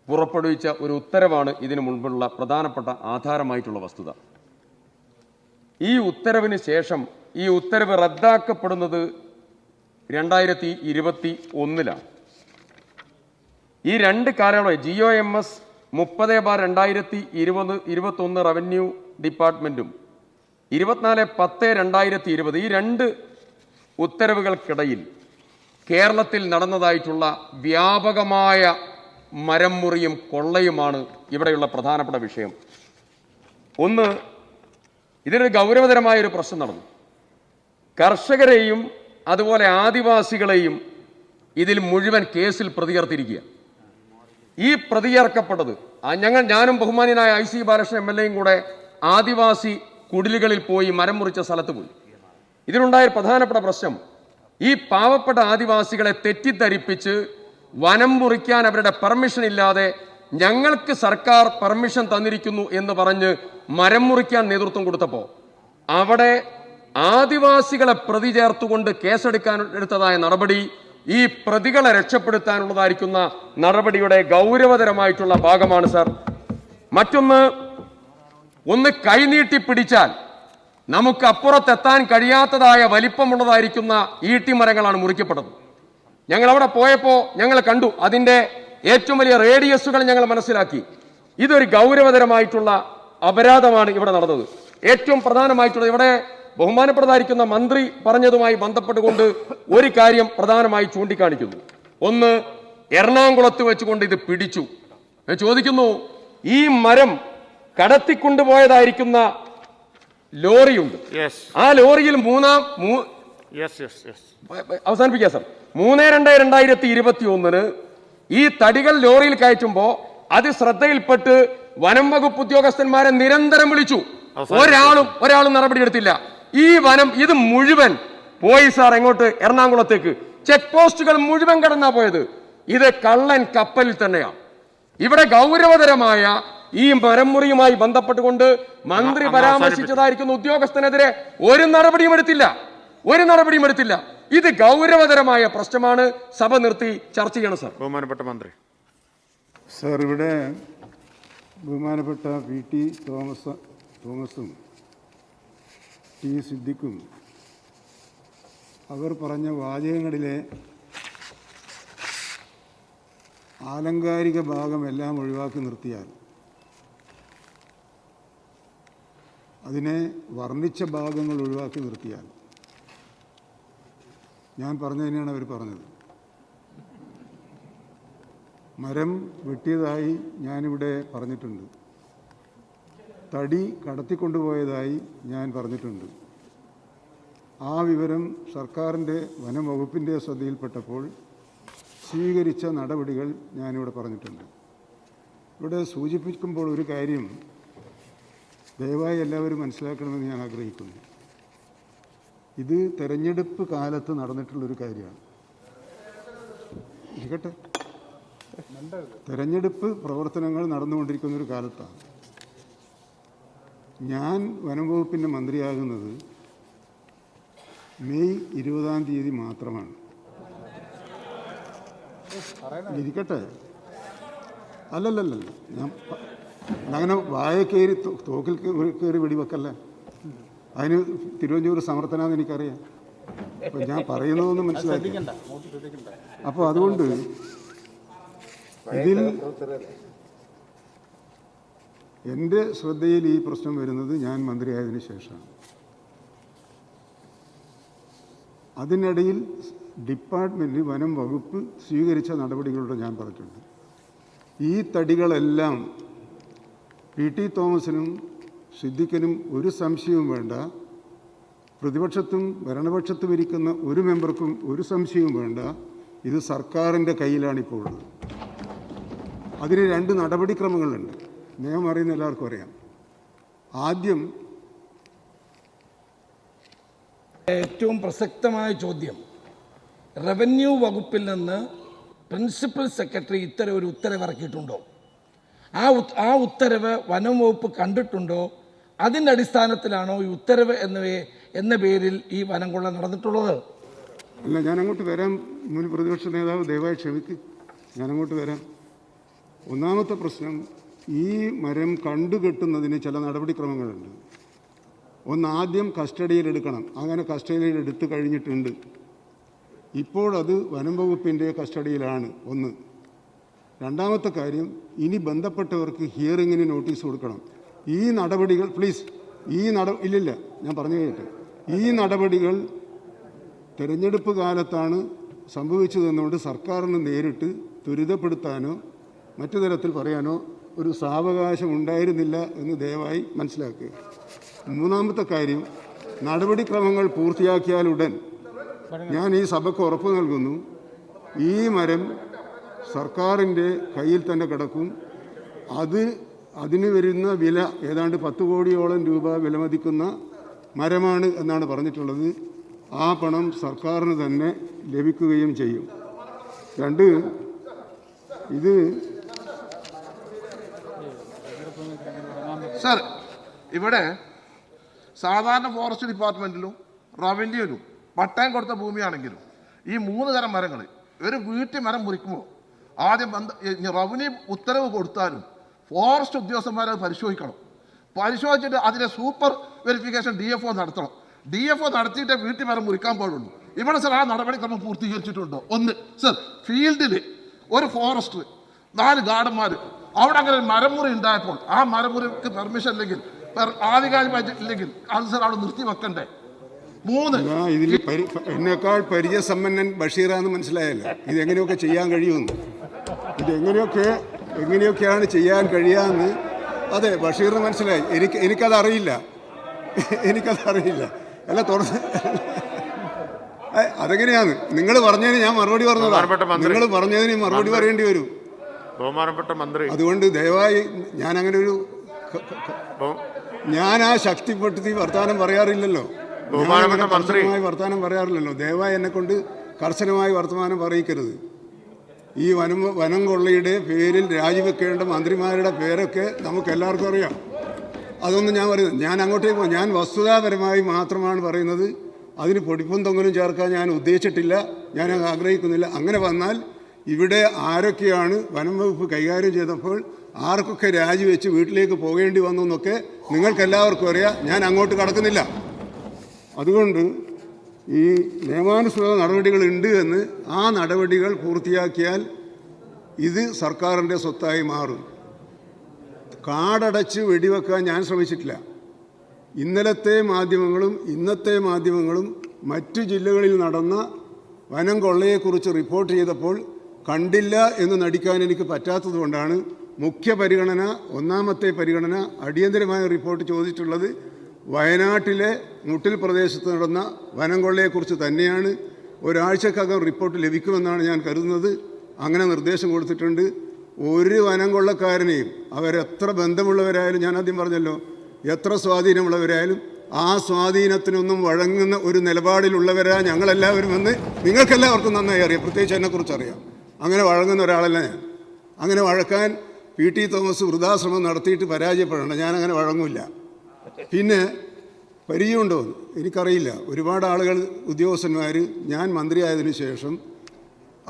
പുറപ്പെടുവിച്ച ഒരു ഉത്തരവാണ് ഇതിനു മുൻപുള്ള പ്രധാനപ്പെട്ട ആധാരമായിട്ടുള്ള വസ്തുത. ഈ ഉത്തരവിന് ശേഷം ഈ ഉത്തരവ് റദ്ദാക്കപ്പെടുന്നത് 2021 ഈ രണ്ട് കാലയളവ് GOMS 30/2021 റവന്യൂ ഡിപ്പാർട്ട്മെന്റും 24/10/2020 ഈ രണ്ട് ഉത്തരവുകൾക്കിടയിൽ കേരളത്തിൽ നടന്നതായിട്ടുള്ള വ്യാപകമായ മരം മുറിയും കൊള്ളയുമാണ് ഇവിടെയുള്ള പ്രധാനപ്പെട്ട വിഷയം. ഒന്ന്, ഇതിനൊരു ഗൗരവതരമായ ഒരു പ്രശ്നം നടന്നു. കർഷകരെയും അതുപോലെ ആദിവാസികളെയും ഇതിൽ മുഴുവൻ കേസിൽ പ്രതിചേർത്തിരിക്കുക. ഈ പ്രതിചേർക്കപ്പെട്ടത് ഞാനും ബഹുമാന്യനായ IC ബാലകൃഷ്ണൻ MLAയും കൂടെ ആദിവാസി കുടിലുകളിൽ പോയി മരം മുറിച്ച സ്ഥലത്ത് പോയി. ഇതിലുണ്ടായ പ്രധാനപ്പെട്ട പ്രശ്നം, ഈ പാവപ്പെട്ട ആദിവാസികളെ തെറ്റിദ്ധരിപ്പിച്ച് വനം മുറിക്കാൻ അവരുടെ പെർമിഷൻ ഇല്ലാതെ ഞങ്ങൾക്ക് സർക്കാർ പെർമിഷൻ തന്നിരിക്കുന്നു എന്ന് പറഞ്ഞ് മരം മുറിക്കാൻ നേതൃത്വം കൊടുത്തപ്പോൾ അവിടെ ആദിവാസികളെ പ്രതി ചേർത്തുകൊണ്ട് കേസെടുക്കാൻ എടുത്തതായ നടപടി ഈ പ്രതികളെ രക്ഷപ്പെടുത്താനുള്ളതായിരിക്കുന്ന നടപടിയുടെ ഗൗരവതരമായിട്ടുള്ള ഭാഗമാണ് സർ. ഒന്ന് കൈനീട്ടി പിടിച്ചാൽ നമുക്ക് അപ്പുറത്തെത്താൻ കഴിയാത്തതായ വലിപ്പമുള്ളതായിരിക്കുന്ന ഈട്ടിമരങ്ങളാണ് മുറിക്കപ്പെട്ടത്. ഞങ്ങൾ അവിടെ പോയപ്പോൾ ഞങ്ങൾ കണ്ടു, അതിൻ്റെ ഏറ്റവും വലിയ റേഡിയസുകൾ ഞങ്ങൾ മനസ്സിലാക്കി. ഇതൊരു ഗൗരവതരമായിട്ടുള്ള അപരാധമാണ് ഇവിടെ നടന്നത്. ഏറ്റവും പ്രധാനമായിട്ടുള്ള ഇവിടെ ബഹുമാനപ്പെട്ടതായിരിക്കുന്ന മന്ത്രി പറഞ്ഞതുമായി ബന്ധപ്പെട്ടുകൊണ്ട് ഒരു കാര്യം പ്രധാനമായി ചൂണ്ടിക്കാണിക്കുന്നു. ഒന്ന്, എറണാകുളത്ത് വെച്ചുകൊണ്ട് ഇത് പിടിച്ചു. ഞാൻ ചോദിക്കുന്നു, ഈ മരം കടത്തിക്കൊണ്ടുപോയതായിരിക്കുന്ന ലോറിയുണ്ട്. ആ ലോറിയിൽ അവസാനിപ്പിക്കുക സർ. 3/2/2021 ഈ തടികൾ ലോറിയിൽ കയറ്റുമ്പോൾ അത് ശ്രദ്ധയിൽപ്പെട്ട് വനം വകുപ്പ് ഉദ്യോഗസ്ഥന്മാരെ നിരന്തരം വിളിച്ചു. ഒരാളും നടപടിയെടുത്തില്ല. ഈ വനം ഇത് മുഴുവൻ പോയി സാർ എങ്ങോട്ട്? എറണാകുളത്തേക്ക്. ചെക്ക് പോസ്റ്റുകൾ മുഴുവൻ കടന്നാ പോയത്. ഇത് കള്ളൻ കപ്പലിൽ തന്നെയാണ്. ഇവിടെ ഗൗരവതരമായ ഈ മരംമുറിയുമായി ബന്ധപ്പെട്ടുകൊണ്ട് മന്ത്രി പരാമർശിച്ചതായിരിക്കുന്ന ഉദ്യോഗസ്ഥനെതിരെ ഒരു നടപടിയും എടുത്തില്ല. ഇത് ഗൗരവതരമായ പ്രശ്നമാണ്. സഭ നിർത്തി ചർച്ച ചെയ്യണം സാർ. ബഹുമാനപ്പെട്ട മന്ത്രി. സാർ, ഇവിടെ ബഹുമാനപ്പെട്ട VT തോമസും T സിദ്ദിഖും അവർ പറഞ്ഞ വാചകങ്ങളിലെ ആലങ്കാരിക ഭാഗമെല്ലാം ഒഴിവാക്കി നിർത്തിയാൽ, അതിനെ വർണ്ണിച്ച ഭാഗങ്ങൾ ഒഴിവാക്കി നിർത്തിയാൽ, ഞാൻ പറഞ്ഞു തന്നെയാണ് അവർ പറഞ്ഞത്. മരം വെട്ടിയതായി ഞാനിവിടെ പറഞ്ഞിട്ടുണ്ട്. തടി കടത്തിക്കൊണ്ടുപോയതായി ഞാൻ പറഞ്ഞിട്ടുണ്ട്. ആ വിവരം സർക്കാരിൻ്റെ വനം വകുപ്പിൻ്റെ ശ്രദ്ധയിൽപ്പെട്ടപ്പോൾ സ്വീകരിച്ച നടപടികൾ ഞാനിവിടെ പറഞ്ഞിട്ടുണ്ട്. ഇവിടെ സൂചിപ്പിക്കുമ്പോൾ ഒരു കാര്യം ദയവായി എല്ലാവരും മനസ്സിലാക്കണമെന്ന് ഞാൻ ആഗ്രഹിക്കുന്നു. ഇത് തെരഞ്ഞെടുപ്പ് കാലത്ത് നടന്നിട്ടുള്ളൊരു കാര്യമാണ്. ഇരിക്കട്ടെ, തെരഞ്ഞെടുപ്പ് പ്രവർത്തനങ്ങൾ നടന്നുകൊണ്ടിരിക്കുന്നൊരു കാലത്താണ്. ഞാൻ വനം വകുപ്പിൻ്റെ മന്ത്രിയാകുന്നത് മെയ് 20 മാത്രമാണ്. ഇരിക്കട്ടെ, അല്ലല്ലല്ല, ഞാൻ അങ്ങനെ വായ കയറി തോക്കിൽ കയറി വെടിവെക്കല്ല. അതിന് തിരുവഞ്ചൂർ സമർത്ഥനാന്ന് എനിക്കറിയാം. അപ്പം ഞാൻ പറയുന്നതൊന്നും മനസ്സിലാക്കി. അപ്പോൾ അതുകൊണ്ട് ഇതിൽ എൻ്റെ ശ്രദ്ധയിൽ ഈ പ്രശ്നം വരുന്നത് ഞാൻ മന്ത്രിയായതിനു ശേഷമാണ്. അതിനിടയിൽ ഡിപ്പാർട്ട്മെൻറ്റ് വനം വകുപ്പ് സ്വീകരിച്ച നടപടികളുടെ ഞാൻ പറഞ്ഞിട്ടുണ്ട്. ഈ തടികളെല്ലാം PT തോമസിനും സിദ്ദിഖിനും ഒരു സംശയവും വേണ്ട, പ്രതിപക്ഷത്തും ഭരണപക്ഷത്തും ഇരിക്കുന്ന ഒരു മെമ്പർക്കും ഒരു സംശയവും വേണ്ട, ഇത് സർക്കാരിൻ്റെ കയ്യിലാണിപ്പോൾ ഉള്ളത്. അതിന് 2 നടപടിക്രമങ്ങളുണ്ട്. നിയമം അറിയുന്ന എല്ലാവർക്കും അറിയാം. ആദ്യം, ഏറ്റവും പ്രസക്തമായ ചോദ്യം, റവന്യൂ വകുപ്പിൽ നിന്ന് പ്രിൻസിപ്പൽ സെക്രട്ടറി ഇത്തരം ഒരു ഉത്തരവ് ഇറക്കിയിട്ടുണ്ടോ? ആ ഉത്തരവ് വനം വകുപ്പ് കണ്ടിട്ടുണ്ടോ? അതിൻ്റെ അടിസ്ഥാനത്തിലാണോ ഈ ഉത്തരവ് എന്ന പേരിൽ ഈ വനം കൊള്ള നടന്നിട്ടുള്ളത്? അല്ല, ഞാൻ അങ്ങോട്ട് വരാം. മുൻ പ്രതിപക്ഷ നേതാവ് ദയവായി ക്ഷമിക്ക്, ഞാൻ അങ്ങോട്ട് വരാം. ഒന്നാമത്തെ പ്രശ്നം, ഈ മരം കണ്ടുകെട്ടുന്നതിന് ചില നടപടിക്രമങ്ങളുണ്ട്. ഒന്ന്, ആദ്യം കസ്റ്റഡിയിലെടുക്കണം. അങ്ങനെ കസ്റ്റഡിയിലെടുത്ത് കഴിഞ്ഞിട്ടുണ്ട്. ഇപ്പോഴത് വനം വകുപ്പിൻ്റെ കസ്റ്റഡിയിലാണ്. ഒന്ന്. രണ്ടാമത്തെ കാര്യം, ഇനി ബന്ധപ്പെട്ടവർക്ക് ഹിയറിങ്ങിന് നോട്ടീസ് കൊടുക്കണം. ഈ നടപടികൾ പ്ലീസ് ഇല്ലില്ല, ഞാൻ പറഞ്ഞു കേട്ടെ. ഈ നടപടികൾ തെരഞ്ഞെടുപ്പ് കാലത്താണ് സംഭവിച്ചതെന്നുകൊണ്ട് സർക്കാരിന് നേരിട്ട് ത്വരിതപ്പെടുത്താനോ മറ്റു തരത്തിൽ പറയാനോ ഒരു സാവകാശം ഉണ്ടായിരുന്നില്ല എന്ന് ദയവായി മനസ്സിലാക്കുക. മൂന്നാമത്തെ കാര്യം, നടപടിക്രമങ്ങൾ പൂർത്തിയാക്കിയാലുടൻ ഞാൻ ഈ സഭയ്ക്ക് ഉറപ്പ് നൽകുന്നു, ഈ മരം സർക്കാരിൻ്റെ കയ്യിൽ തന്നെ കിടക്കും. അതിന് വരുന്ന വില ഏതാണ്ട് 10 കോടിയോളം രൂപ വിലമതിക്കുന്ന മരമാണ് എന്നാണ് പറഞ്ഞിട്ടുള്ളത്. ആ പണം സർക്കാരിന് തന്നെ ലഭിക്കുകയും ചെയ്യും. രണ്ട്, ഇത് സർ, ഇവിടെ സാധാരണ ഫോറസ്റ്റ് ഡിപ്പാർട്ട്മെൻറ്റിലും റവന്യൂവിലും പട്ടയം കൊടുത്ത ഭൂമിയാണെങ്കിലും ഈ 3 തരം മരങ്ങൾ ഒരു വീട്ടിൽ മരം മുറിക്കുമ്പോൾ ആദ്യം റവന്യൂ ഉത്തരവ് കൊടുത്താലും ഫോറസ്റ്റ് ഉദ്യോഗസ്ഥന്മാരത് പരിശോധിക്കണം. പരിശോധിച്ചിട്ട് അതിൻ്റെ സൂപ്പർ വെരിഫിക്കേഷൻ DFO നടത്തണം. DFO നടത്തിയിട്ടേ വീട്ടിൽ മരം മുറിക്കാൻ പാടുള്ളൂ. ഇവിടെ സർ ആ നടപടിക്രമം പൂർത്തീകരിച്ചിട്ടുണ്ടോ? ഒന്ന് സർ, ഫീൽഡിൽ ഒരു ഫോറസ്റ്റർ 4 ഗാർഡന്മാർ അവിടെ അങ്ങനെ ഒരു മരമുറി ഉണ്ടായപ്പോൾ ആ മരമുറിക്ക് പെർമിഷൻ ഇല്ലെങ്കിൽ, ആധികാരികമായിട്ട് ഇല്ലെങ്കിൽ അത് സർ അവിടെ നിർത്തി വെക്കണ്ടേ? 3, ഇതിൽ എന്നേക്കാൾ പരിചയസമ്പന്നൻ ബഷീറാന്ന് മനസ്സിലായല്ലോ. ഇതെങ്ങനെയൊക്കെ ചെയ്യാൻ കഴിയുമെന്ന്, എങ്ങനെയൊക്കെയാണ് ചെയ്യാൻ കഴിയാമെന്ന്. അതെ, ബഷീറിന് മനസ്സിലായി. എനിക്കതറിയില്ല. അല്ല, തുറന്ന് അതെങ്ങനെയാണ് നിങ്ങൾ പറഞ്ഞതിന് ഞാൻ മറുപടി പറഞ്ഞതാണ്. നിങ്ങൾ പറഞ്ഞതിന് മറുപടി പറയേണ്ടി വരും. ബഹുമാനപ്പെട്ട മന്ത്രി, അതുകൊണ്ട് ദയവായി ഞാൻ അങ്ങനെ ഒരു ഞാൻ ആ ശക്തിപ്പെടുത്തി വർത്തമാനം പറയാറില്ലല്ലോ. വർത്തമാനം പറയാറില്ലല്ലോ. ദയവായി എന്നെ കൊണ്ട് കർശനമായി വർത്തമാനം പറയിക്കരുത്. ഈ വനം കൊള്ളയുടെ പേരിൽ രാജിവെക്കേണ്ട മന്ത്രിമാരുടെ പേരൊക്കെ നമുക്ക് എല്ലാവർക്കും അറിയാം. അതൊന്നും ഞാൻ പറയുന്നത്, ഞാൻ അങ്ങോട്ടേക്ക് പോകും. ഞാൻ വസ്തുതാപരമായി മാത്രമാണ് പറയുന്നത്. അതിന് പൊടിപ്പും തൊങ്ങലും ചേർക്കാൻ ഞാൻ ഉദ്ദേശിച്ചിട്ടില്ല, ഞാൻ ആഗ്രഹിക്കുന്നില്ല. അങ്ങനെ വന്നാൽ ഇവിടെ ആരൊക്കെയാണ് വനം വകുപ്പ് കൈകാര്യം ചെയ്തപ്പോൾ ആർക്കൊക്കെ രാജിവെച്ച് വീട്ടിലേക്ക് പോകേണ്ടി വന്നു എന്നൊക്കെ നിങ്ങൾക്കെല്ലാവർക്കും അറിയാം. ഞാൻ അങ്ങോട്ട് കടക്കുന്നില്ല. അതുകൊണ്ട് ഈ നിയമാനുസൃത നടപടികളുണ്ട് എന്ന്, ആ നടപടികൾ പൂർത്തിയാക്കിയാൽ ഇത് സർക്കാരിൻ്റെ സ്വത്തായി മാറും. കാടടച്ച് വെടിവെക്കാൻ ഞാൻ ശ്രമിച്ചിട്ടില്ല. ഇന്നലത്തെ മാധ്യമങ്ങളും ഇന്നത്തെ മാധ്യമങ്ങളും മറ്റു ജില്ലകളിൽ നടന്ന വനം കൊള്ളയെക്കുറിച്ച് റിപ്പോർട്ട് ചെയ്തപ്പോൾ കണ്ടില്ല എന്ന് നടിക്കാൻ എനിക്ക് പറ്റാത്തതുകൊണ്ടാണ് ഒന്നാമത്തെ പരിഗണന അടിയന്തരമായ റിപ്പോർട്ട് ചോദിച്ചിട്ടുള്ളത് വയനാട്ടിലെ മുട്ടിൽ പ്രദേശത്ത് നടന്ന വനം കൊള്ളയെക്കുറിച്ച് തന്നെയാണ്. ഒരാഴ്ചക്കകം റിപ്പോർട്ട് ലഭിക്കുമെന്നാണ് ഞാൻ കരുതുന്നത്. അങ്ങനെ നിർദ്ദേശം കൊടുത്തിട്ടുണ്ട്. ഒരു വനം കൊള്ളക്കാരനെയും അവരെത്ര ബന്ധമുള്ളവരായാലും, ഞാൻ ആദ്യം പറഞ്ഞല്ലോ, എത്ര സ്വാധീനമുള്ളവരായാലും ആ സ്വാധീനത്തിനൊന്നും വഴങ്ങുന്ന ഒരു നിലപാടിലുള്ളവരാ ഞങ്ങളെല്ലാവരും എന്ന് നിങ്ങൾക്കെല്ലാവർക്കും നന്നായി അറിയാം. പ്രത്യേകിച്ച് എന്നെക്കുറിച്ച് അറിയാം. അങ്ങനെ വഴങ്ങുന്ന ഒരാളല്ല ഞാൻ. അങ്ങനെ വഴക്കാൻ PT തോമസ് വൃദ്ധാശ്രമം നടത്തിയിട്ട് പരാജയപ്പെടണം. ഞാനങ്ങനെ വഴങ്ങില്ല. പിന്നെ പരിചയമുണ്ടോ എനിക്കറിയില്ല. ഒരുപാട് ആളുകൾ, ഉദ്യോഗസ്ഥന്മാർ, ഞാൻ മന്ത്രിയായതിനു ശേഷം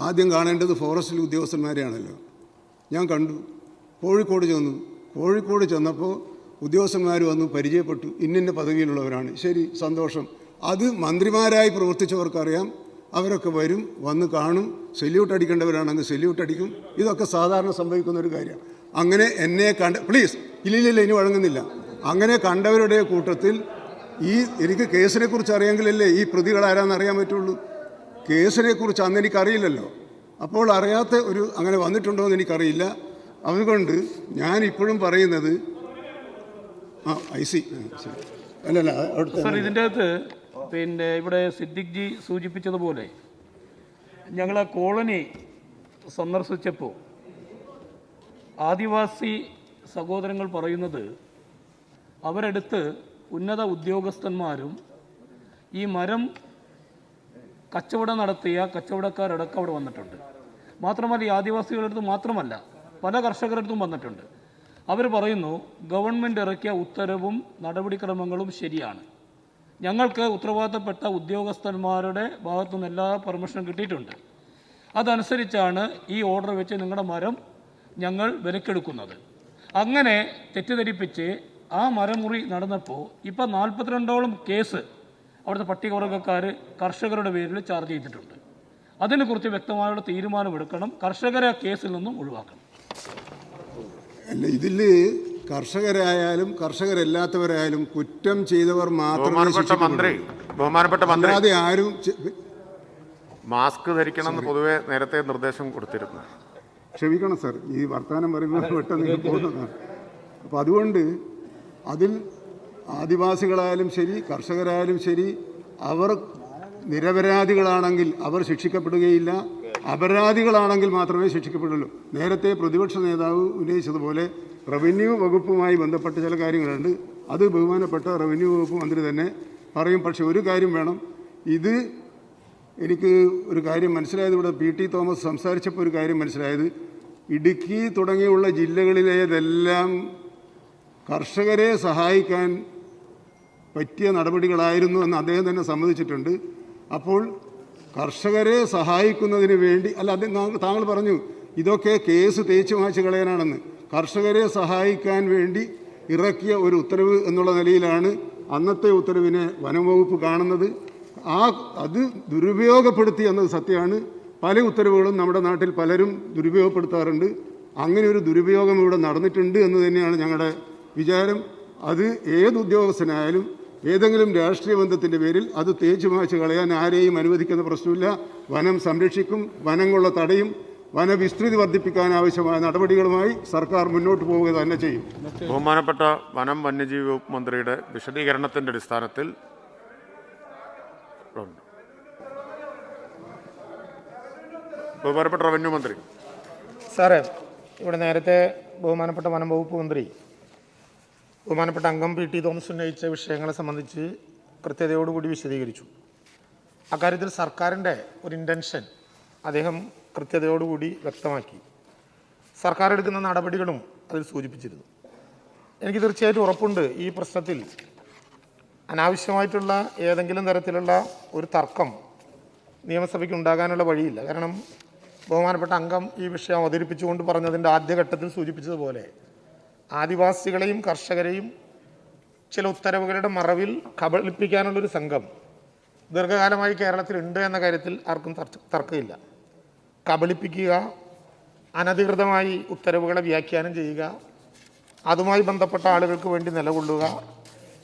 ആദ്യം കാണേണ്ടത് ഫോറസ്റ്റിലെ ഉദ്യോഗസ്ഥന്മാരെയാണല്ലോ. ഞാൻ കണ്ടു. കോഴിക്കോട് ചെന്നപ്പോൾ ഉദ്യോഗസ്ഥന്മാർ വന്നു, പരിചയപ്പെട്ടു. ഇന്ന പദവിയിലുള്ളവരാണ്. ശരി, സന്തോഷം. അത് മന്ത്രിമാരായി പ്രവർത്തിച്ചവർക്കറിയാം. അവരൊക്കെ വരും, വന്ന് കാണും. സെല്യൂട്ട് അടിക്കേണ്ടവരാണെങ്കിൽ സെല്യൂട്ട് അടിക്കും. ഇതൊക്കെ സാധാരണ സംഭവിക്കുന്ന ഒരു കാര്യമാണ്. അങ്ങനെ എന്നെ പ്ലീസ്, ഇല്ലില്ല, ഇനി വഴങ്ങുന്നില്ല. അങ്ങനെ കണ്ടവരുടെ കൂട്ടത്തിൽ എനിക്ക് കേസിനെ കുറിച്ച് അറിയാമെങ്കിലല്ലേ ഈ പ്രതികൾ ആരാന്ന് അറിയാൻ പറ്റുള്ളൂ. കേസിനെ കുറിച്ച് അന്ന് എനിക്കറിയില്ലല്ലോ. അപ്പോൾ അറിയാത്ത അങ്ങനെ വന്നിട്ടുണ്ടോ എന്ന് എനിക്കറിയില്ല. അതുകൊണ്ട് ഞാൻ ഇപ്പോഴും പറയുന്നത് അല്ലല്ല, സർ, ഇതിൻ്റെ അകത്ത് ഇവിടെ സിദ്ദിഖ് ജി സൂചിപ്പിച്ചതുപോലെ ഞങ്ങൾ ആ കോളനി സന്ദർശിച്ചപ്പോൾ ആദിവാസി സഹോദരങ്ങൾ പറയുന്നത് അവരടുത്ത് ഉന്നത ഉദ്യോഗസ്ഥന്മാരും ഈ മരം കച്ചവടം നടത്തിയ കച്ചവടക്കാരടക്കം അവിടെ വന്നിട്ടുണ്ട്. മാത്രമല്ല, ഈ ആദിവാസികളുടെ അടുത്ത് മാത്രമല്ല, പല കർഷകരുടെ അടുത്തും വന്നിട്ടുണ്ട്. അവർ പറയുന്നു ഗവൺമെൻറ് ഇറക്കിയ ഉത്തരവും നടപടിക്രമങ്ങളും ശരിയാണ്. ഞങ്ങൾക്ക് ഉത്തരവാദിത്തപ്പെട്ട ഉദ്യോഗസ്ഥന്മാരുടെ ഭാഗത്തുനിന്ന് എല്ലാ പെർമിഷനും കിട്ടിയിട്ടുണ്ട്. അതനുസരിച്ചാണ് ഈ ഓർഡർ വെച്ച് നിങ്ങളുടെ മരം ഞങ്ങൾ വിലക്കെടുക്കുന്നത്. അങ്ങനെ തെറ്റിദ്ധരിപ്പിച്ച് ആ മരമുറി നടന്നപ്പോൾ ഇപ്പം 42ഓളം കേസ് അവിടുത്തെ പട്ടികവർഗ്ഗക്കാർ കർഷകരുടെ പേരിൽ ചാർജ് ചെയ്തിട്ടുണ്ട്. അതിനെക്കുറിച്ച് വ്യക്തമായുള്ള തീരുമാനമെടുക്കണം. കർഷകരെ ആ കേസിൽ നിന്നും ഒഴിവാക്കണം. അല്ല, ഇതിൽ കർഷകരായാലും കർഷകരല്ലാത്തവരായാലും കുറ്റം ചെയ്തവർ മാത്രമേ ബഹുമാനപ്പെട്ട മന്ത്രി അല്ലാതെ ആരും മാസ്ക് ധരിക്കണം എന്ന് പൊതുവെ നേരത്തെ നിർദ്ദേശം കൊടുത്തിരുന്നു. ക്ഷമിക്കണം സാർ, ഈ വർത്തമാനം പറയുന്നത് പെട്ടെന്ന് പോകുന്നതാണ്. അപ്പോൾ അതുകൊണ്ട് അതിൽ ആദിവാസികളായാലും ശരി കർഷകരായാലും ശരി അവർ നിരപരാധികളാണെങ്കിൽ അവർ ശിക്ഷിക്കപ്പെടുകയില്ല, അപരാധികളാണെങ്കിൽ മാത്രമേ ശിക്ഷിക്കപ്പെടുള്ളൂ. നേരത്തെ പ്രതിപക്ഷ നേതാവ് ഉന്നയിച്ചതുപോലെ റവന്യൂ വകുപ്പുമായി ബന്ധപ്പെട്ട ചില കാര്യങ്ങളുണ്ട്. അത് ബഹുമാനപ്പെട്ട റവന്യൂ വകുപ്പ് മന്ത്രി തന്നെ പറയും. പക്ഷേ ഒരു കാര്യം വേണം, ഇത് എനിക്ക് ഒരു കാര്യം മനസ്സിലായത്, ഇവിടെ PT തോമസ് സംസാരിച്ചപ്പോൾ ഒരു കാര്യം മനസ്സിലായത്, ഇടുക്കി തുടങ്ങിയുള്ള ജില്ലകളിലേതെല്ലാം കർഷകരെ സഹായിക്കാൻ പറ്റിയ നടപടികളായിരുന്നു എന്ന് അദ്ദേഹം തന്നെ സമ്മതിച്ചിട്ടുണ്ട്. അപ്പോൾ കർഷകരെ സഹായിക്കുന്നതിന് വേണ്ടി അല്ല, താങ്കൾ പറഞ്ഞു ഇതൊക്കെ കേസ് തേച്ചു മാച്ച് കളയാനാണെന്ന്. കർഷകരെ സഹായിക്കാൻ വേണ്ടി ഇറക്കിയ ഒരു ഉത്തരവ് എന്നുള്ള നിലയിലാണ് അന്നത്തെ ഉത്തരവിനെ വനംവകുപ്പ് കാണുന്നത്. അത് ദുരുപയോഗപ്പെടുത്തി എന്നത് സത്യമാണ്. പല ഉത്തരവുകളും നമ്മുടെ നാട്ടിൽ പലരും ദുരുപയോഗപ്പെടുത്താറുണ്ട്. അങ്ങനെ ഒരു ദുരുപയോഗം ഇവിടെ നടന്നിട്ടുണ്ട് എന്ന് തന്നെയാണ് ഞങ്ങളുടെ വിചാരം. അത് ഏത് ഉദ്യോഗസ്ഥനായാലും ഏതെങ്കിലും രാഷ്ട്രീയ ബന്ധത്തിൻ്റെ പേരിൽ അത് തേച്ചു മാച്ച് കളയാൻ ആരെയും അനുവദിക്കുന്ന പ്രശ്നമില്ല. വനം സംരക്ഷിക്കും, വനങ്ങളുടെ തടയും, വനവിസ്തൃതി വർദ്ധിപ്പിക്കാൻ ആവശ്യമായ നടപടികളുമായി സർക്കാർ മുന്നോട്ട് പോവുക തന്നെ ചെയ്യും. ബഹുമാനപ്പെട്ട വനം വന്യജീവി വകുപ്പ് മന്ത്രിയുടെ വിശദീകരണത്തിൻ്റെ അടിസ്ഥാനത്തിൽ ബഹുമാനപ്പെട്ട റവന്യൂ മന്ത്രി. സാറേ, ഇവിടെ നേരത്തെ ബഹുമാനപ്പെട്ട വനം വകുപ്പ് മന്ത്രി ബഹുമാനപ്പെട്ട അംഗം PT തോമസ് ഉന്നയിച്ച വിഷയങ്ങളെ സംബന്ധിച്ച് കൃത്യതയോടുകൂടി വിശദീകരിച്ചു. അക്കാര്യത്തിൽ സർക്കാരിൻ്റെ ഒരു ഇൻറ്റൻഷൻ അദ്ദേഹം കൃത്യതയോടുകൂടി വ്യക്തമാക്കി. സർക്കാർ എടുക്കുന്ന നടപടികളും അതിൽ സൂചിപ്പിച്ചിരുന്നു. എനിക്ക് തീർച്ചയായിട്ടും ഉറപ്പുണ്ട് ഈ പ്രശ്നത്തിൽ അനാവശ്യമായിട്ടുള്ള ഏതെങ്കിലും തരത്തിലുള്ള ഒരു തർക്കം നിയമസഭയ്ക്ക് ഉണ്ടാകാനുള്ള വഴിയില്ല. കാരണം ബഹുമാനപ്പെട്ട അംഗം ഈ വിഷയം അവതരിപ്പിച്ചുകൊണ്ട് പറഞ്ഞതിൻ്റെ ആദ്യഘട്ടത്തിൽ സൂചിപ്പിച്ചതുപോലെ ആദിവാസികളെയും കർഷകരെയും ചില ഉത്തരവുകളുടെ മറവിൽ കബളിപ്പിക്കാനുള്ളൊരു സംഘം ദീർഘകാലമായി കേരളത്തിലുണ്ട് എന്ന കാര്യത്തിൽ ആർക്കും തർക്കമില്ല. കബളിപ്പിക്കുക, അനധികൃതമായി ഉത്തരവുകളെ വ്യാഖ്യാനം ചെയ്യുക, അതുമായി ബന്ധപ്പെട്ട ആളുകൾക്ക് വേണ്ടി നിലകൊള്ളുക,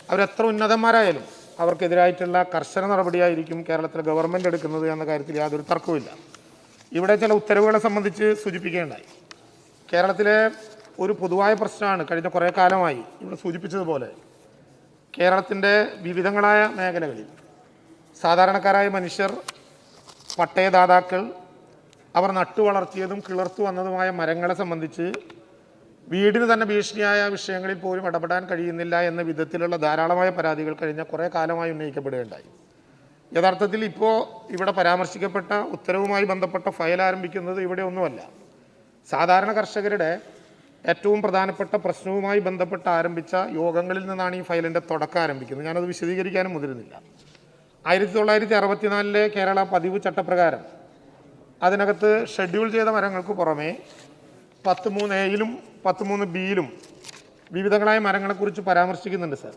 അവരെത്ര ഉന്നതന്മാരായാലും അവർക്കെതിരായിട്ടുള്ള കർശന നടപടിയായിരിക്കും കേരളത്തിലെ ഗവൺമെൻറ് എടുക്കുന്നത് എന്ന കാര്യത്തിൽ യാതൊരു തർക്കവുമില്ല. ഇവിടെ ചില ഉത്തരവുകളെ സംബന്ധിച്ച് സൂചിപ്പിക്കേണ്ടായി. കേരളത്തിലെ ഒരു പൊതുവായ പ്രശ്നമാണ് കഴിഞ്ഞ കുറേ കാലമായി ഇവിടെ സൂചിപ്പിച്ചതുപോലെ കേരളത്തിൻ്റെ വിവിധങ്ങളായ മേഖലകളിൽ സാധാരണക്കാരായ മനുഷ്യർ, പട്ടയദാതാക്കൾ, അവർ നട്ടുവളർത്തിയതും കിളർത്തു വന്നതുമായ മരങ്ങളെ സംബന്ധിച്ച് വീടിന് തന്നെ ഭീഷണിയായ വിഷയങ്ങളിൽ പോലും ഇടപെടാൻ കഴിയുന്നില്ല എന്ന വിധത്തിലുള്ള ധാരാളമായ പരാതികൾ കഴിഞ്ഞ കുറേ കാലമായി ഉന്നയിക്കപ്പെടുകയുണ്ടായി. യഥാർത്ഥത്തിൽ ഇപ്പോൾ ഇവിടെ പരാമർശിക്കപ്പെട്ട ഉത്തരവുമായി ബന്ധപ്പെട്ട ഫയൽ ആരംഭിക്കുന്നത് ഇവിടെ ഒന്നുമല്ല. സാധാരണ കർഷകരുടെ ഏറ്റവും പ്രധാനപ്പെട്ട പ്രശ്നവുമായി ബന്ധപ്പെട്ട് ആരംഭിച്ച യോഗങ്ങളിൽ നിന്നാണ് ഈ ഫയലിൻ്റെ തുടക്കം ആരംഭിക്കുന്നത്. ഞാനത് വിശദീകരിക്കാനും മുതിരുന്നില്ല. 1964 കേരള പതിവ് ചട്ടപ്രകാരം അതിനകത്ത് ഷെഡ്യൂൾ ചെയ്ത മരങ്ങൾക്ക് പുറമേ 13A-യിലും 13B-യിലും വിവിധങ്ങളായ മരങ്ങളെക്കുറിച്ച് പരാമർശിക്കുന്നുണ്ട് സാർ.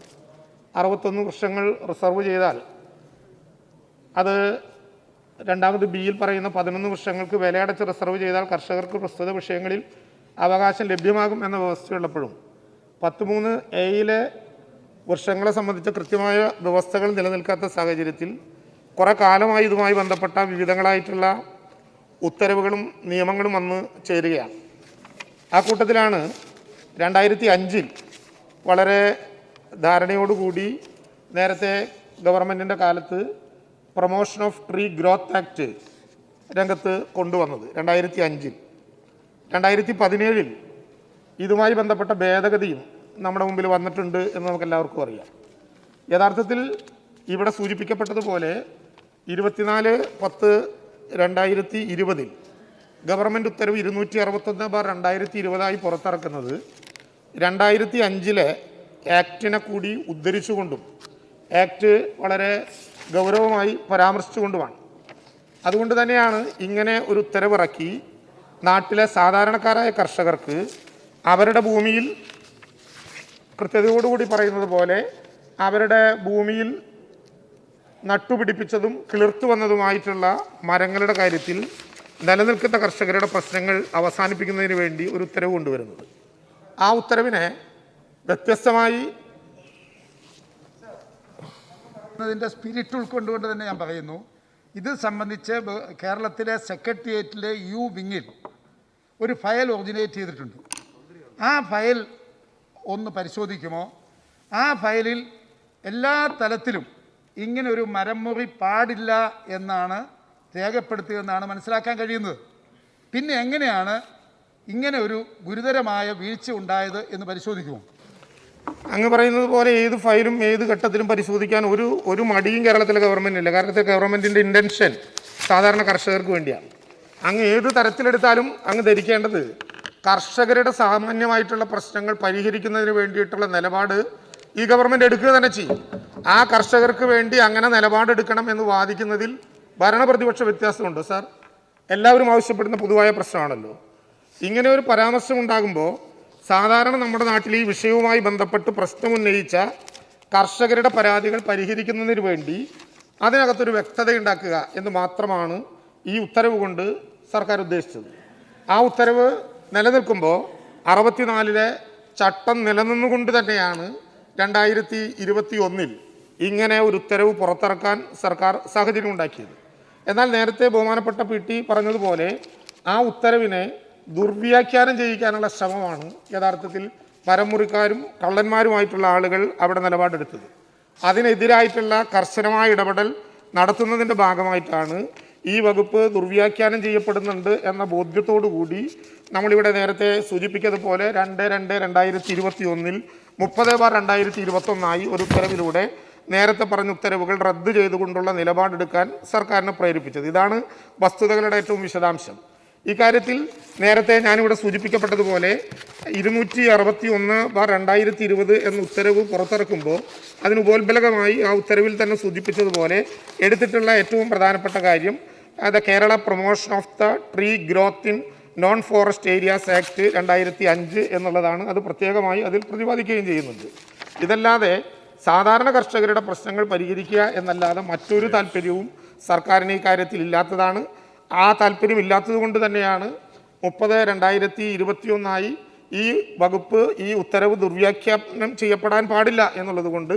61 വൃക്ഷങ്ങൾ റിസർവ് ചെയ്താൽ അത് രണ്ടാമത് B-യിൽ പറയുന്ന 11 വൃക്ഷങ്ങൾക്ക് വിലയടച്ച് റിസർവ് ചെയ്താൽ കർഷകർക്ക് പ്രസ്തുത വിഷയങ്ങളിൽ അവകാശം ലഭ്യമാകും എന്ന വ്യവസ്ഥയുള്ളപ്പോഴും 13A-യിലെ വൃക്ഷങ്ങളെ സംബന്ധിച്ച കൃത്യമായ വ്യവസ്ഥകൾ നിലനിൽക്കാത്ത സാഹചര്യത്തിൽ കുറേ കാലമായി ഇതുമായി ബന്ധപ്പെട്ട വിവിധങ്ങളായിട്ടുള്ള ഉത്തരവുകളും നിയമങ്ങളും വന്ന് ചേരുകയാണ്. ആ കൂട്ടത്തിലാണ് 2005-ൽ വളരെ ധാരണയോടുകൂടി നേരത്തെ ഗവൺമെൻറ്റിൻ്റെ കാലത്ത് promotion of tree growth act രംഗത്ത് കൊണ്ടുവന്നത് 2005-ൽ. 2017-ൽ ഇതുമായി ബന്ധപ്പെട്ട ഭേദഗതിയും നമ്മുടെ മുമ്പിൽ വന്നിട്ടുണ്ട് എന്ന് നമുക്കെല്ലാവർക്കും അറിയാം. യഥാർത്ഥത്തിൽ ഇവിടെ സൂചിപ്പിക്കപ്പെട്ടതുപോലെ 24/10/2020 ഗവൺമെൻറ് ഉത്തരവ് 261/2020 പുറത്തിറക്കുന്നത് 2005 ആക്ടിനെ കൂടി ഉദ്ധരിച്ചുകൊണ്ടും ആക്ട് വളരെ ഗൗരവമായി പരാമർശിച്ചുകൊണ്ടുമാണ്. അതുകൊണ്ട് തന്നെയാണ് ഇങ്ങനെ ഒരു ഉത്തരവിറക്കി നാട്ടിലെ സാധാരണക്കാരായ കർഷകർക്ക് അവരുടെ ഭൂമിയിൽ കൃത്യതയോടുകൂടി പറയുന്നത് പോലെ അവരുടെ ഭൂമിയിൽ നട്ടുപിടിപ്പിച്ചതും കിളിർത്തു വന്നതുമായിട്ടുള്ള മരങ്ങളുടെ കാര്യത്തിൽ നിലനിൽക്കുന്ന കർഷകരുടെ പ്രശ്നങ്ങൾ അവസാനിപ്പിക്കുന്നതിന് വേണ്ടി ഒരു ഉത്തരവ് കൊണ്ടുവരുന്നത്. ആ ഉത്തരവിനെ വ്യത്യസ്തമായി ഇതിൻ്റെ സ്പിരിറ്റ് ഉൾക്കൊണ്ടുകൊണ്ട് തന്നെ ഞാൻ പറയുന്നു, ഇത് സംബന്ധിച്ച് കേരളത്തിലെ സെക്രട്ടേറിയറ്റിലെ യു വിങ്ങിൽ ഒരു ഫയൽ ഒറിജിനേറ്റ് ചെയ്തിട്ടുണ്ട്. ആ ഫയൽ ഒന്ന് പരിശോധിക്കുമോ? ആ ഫയലിൽ എല്ലാ തലത്തിലും ഇങ്ങനെ ഒരു മരം മുറി പാടില്ല എന്നാണ് രേഖപ്പെടുത്തിയതെന്നാണ് മനസ്സിലാക്കാൻ കഴിയുന്നത്. പിന്നെ എങ്ങനെയാണ് ഇങ്ങനെ ഒരു ഗുരുതരമായ വീഴ്ച ഉണ്ടായത് എന്ന് പരിശോധിക്കുമോ? അങ്ങ് പറയുന്നത് പോലെ ഏത് ഫയലും ഏത് ഘട്ടത്തിലും പരിശോധിക്കാൻ ഒരു മടിയും കേരളത്തിലെ ഗവൺമെൻറ്റില്ല. കേരളത്തിലെ ഗവൺമെൻറ്റിൻ്റെ ഇൻറ്റൻഷൻ സാധാരണ കർഷകർക്ക് വേണ്ടിയാണ്. അങ്ങ് ഏത് തരത്തിലെടുത്താലും അങ്ങ് ധരിക്കേണ്ടത് കർഷകരുടെ സാമാന്യമായിട്ടുള്ള പ്രശ്നങ്ങൾ പരിഹരിക്കുന്നതിന് വേണ്ടിയിട്ടുള്ള നിലപാട് ഈ ഗവൺമെൻറ് എടുക്കുക തന്നെ ചെയ്യും. ആ കർഷകർക്ക് വേണ്ടി അങ്ങനെ നിലപാടെടുക്കണം എന്ന് വാദിക്കുന്നതിൽ ഭരണപ്രതിപക്ഷ വ്യത്യാസമുണ്ട് സാർ. എല്ലാവരും ആവശ്യപ്പെടുന്ന പൊതുവായ പ്രശ്നമാണല്ലോ. ഇങ്ങനെ ഒരു പരാമർശം ഉണ്ടാകുമ്പോൾ സാധാരണ നമ്മുടെ നാട്ടിൽ ഈ വിഷയവുമായി ബന്ധപ്പെട്ട് പ്രശ്നമുന്നയിച്ച കർഷകരുടെ പരാതികൾ പരിഹരിക്കുന്നതിന് വേണ്ടി അതിനകത്തൊരു വ്യക്തത ഉണ്ടാക്കുക എന്ന് മാത്രമാണ് ഈ ഉത്തരവ് കൊണ്ട് സർക്കാർ ഉദ്ദേശിച്ചത്. ആ ഉത്തരവ് നിലനിൽക്കുമ്പോൾ 64 ചട്ടം നിലനിന്നുകൊണ്ട് തന്നെയാണ് 2021 ഇങ്ങനെ ഒരു ഉത്തരവ് പുറത്തിറക്കാൻ സർക്കാർ സാഹചര്യം ഉണ്ടാക്കിയത്. എന്നാൽ നേരത്തെ ബഹുമാനപ്പെട്ട PT പറഞ്ഞതുപോലെ ആ ഉത്തരവിനെ ദുർവ്യാഖ്യാനം ചെയ്യിക്കാനുള്ള ശ്രമമാണ് യഥാർത്ഥത്തിൽ മരമുറിക്കാരും കള്ളന്മാരുമായിട്ടുള്ള ആളുകൾ അവിടെ നിലപാടെടുത്തത്. അതിനെതിരായിട്ടുള്ള കർശനമായ ഇടപെടൽ നടത്തുന്നതിൻ്റെ ഭാഗമായിട്ടാണ് ഈ വകുപ്പ് ദുർവ്യാഖ്യാനം ചെയ്യപ്പെടുന്നുണ്ട് എന്ന ബോധ്യത്തോടു കൂടി നമ്മളിവിടെ നേരത്തെ സൂചിപ്പിച്ചതുപോലെ 2/2/2021 30/2021 ഒരു ഉത്തരവിലൂടെ നേരത്തെ പറഞ്ഞ ഉത്തരവുകൾ റദ്ദ് ചെയ്തുകൊണ്ടുള്ള നിലപാടെടുക്കാൻ സർക്കാരിനെ പ്രേരിപ്പിച്ചത്. ഇതാണ് വസ്തുതകളുടെ ഏറ്റവും വിശദാംശം. ഇക്കാര്യത്തിൽ നേരത്തെ ഞാനിവിടെ സൂചിപ്പിക്കപ്പെട്ടതുപോലെ 261/2020 എന്ന ഉത്തരവ് പുറത്തിറക്കുമ്പോൾ അതിന് ഉപോത്ബലകമായി ആ ഉത്തരവിൽ തന്നെ സൂചിപ്പിച്ചതുപോലെ എടുത്തിട്ടുള്ള ഏറ്റവും പ്രധാനപ്പെട്ട കാര്യം the Kerala promotion of the tree growth in non forest areas act 2005 എന്നുള്ളതാണ്. അത് പ്രത്യേകമായി അതിൽ പ്രതിപാദിക്കുകയും ചെയ്യുന്നുണ്ട്. ഇതല്ലാതെ സാധാരണ കർഷകരുടെ പ്രശ്നങ്ങൾ പരിഹരിക്കുക എന്നല്ലാതെ മറ്റൊരു താല്പര്യവും സർക്കാരിന് ഈ കാര്യത്തിൽ ഇല്ലാത്തതാണ്. ആ താല്പര്യമില്ലാത്തത് കൊണ്ട് തന്നെയാണ് 30/2021 ഈ വകുപ്പ് ഈ ഉത്തരവ് ദുർവ്യാഖ്യാനം ചെയ്യപ്പെടാൻ പാടില്ല എന്നുള്ളത് കൊണ്ട്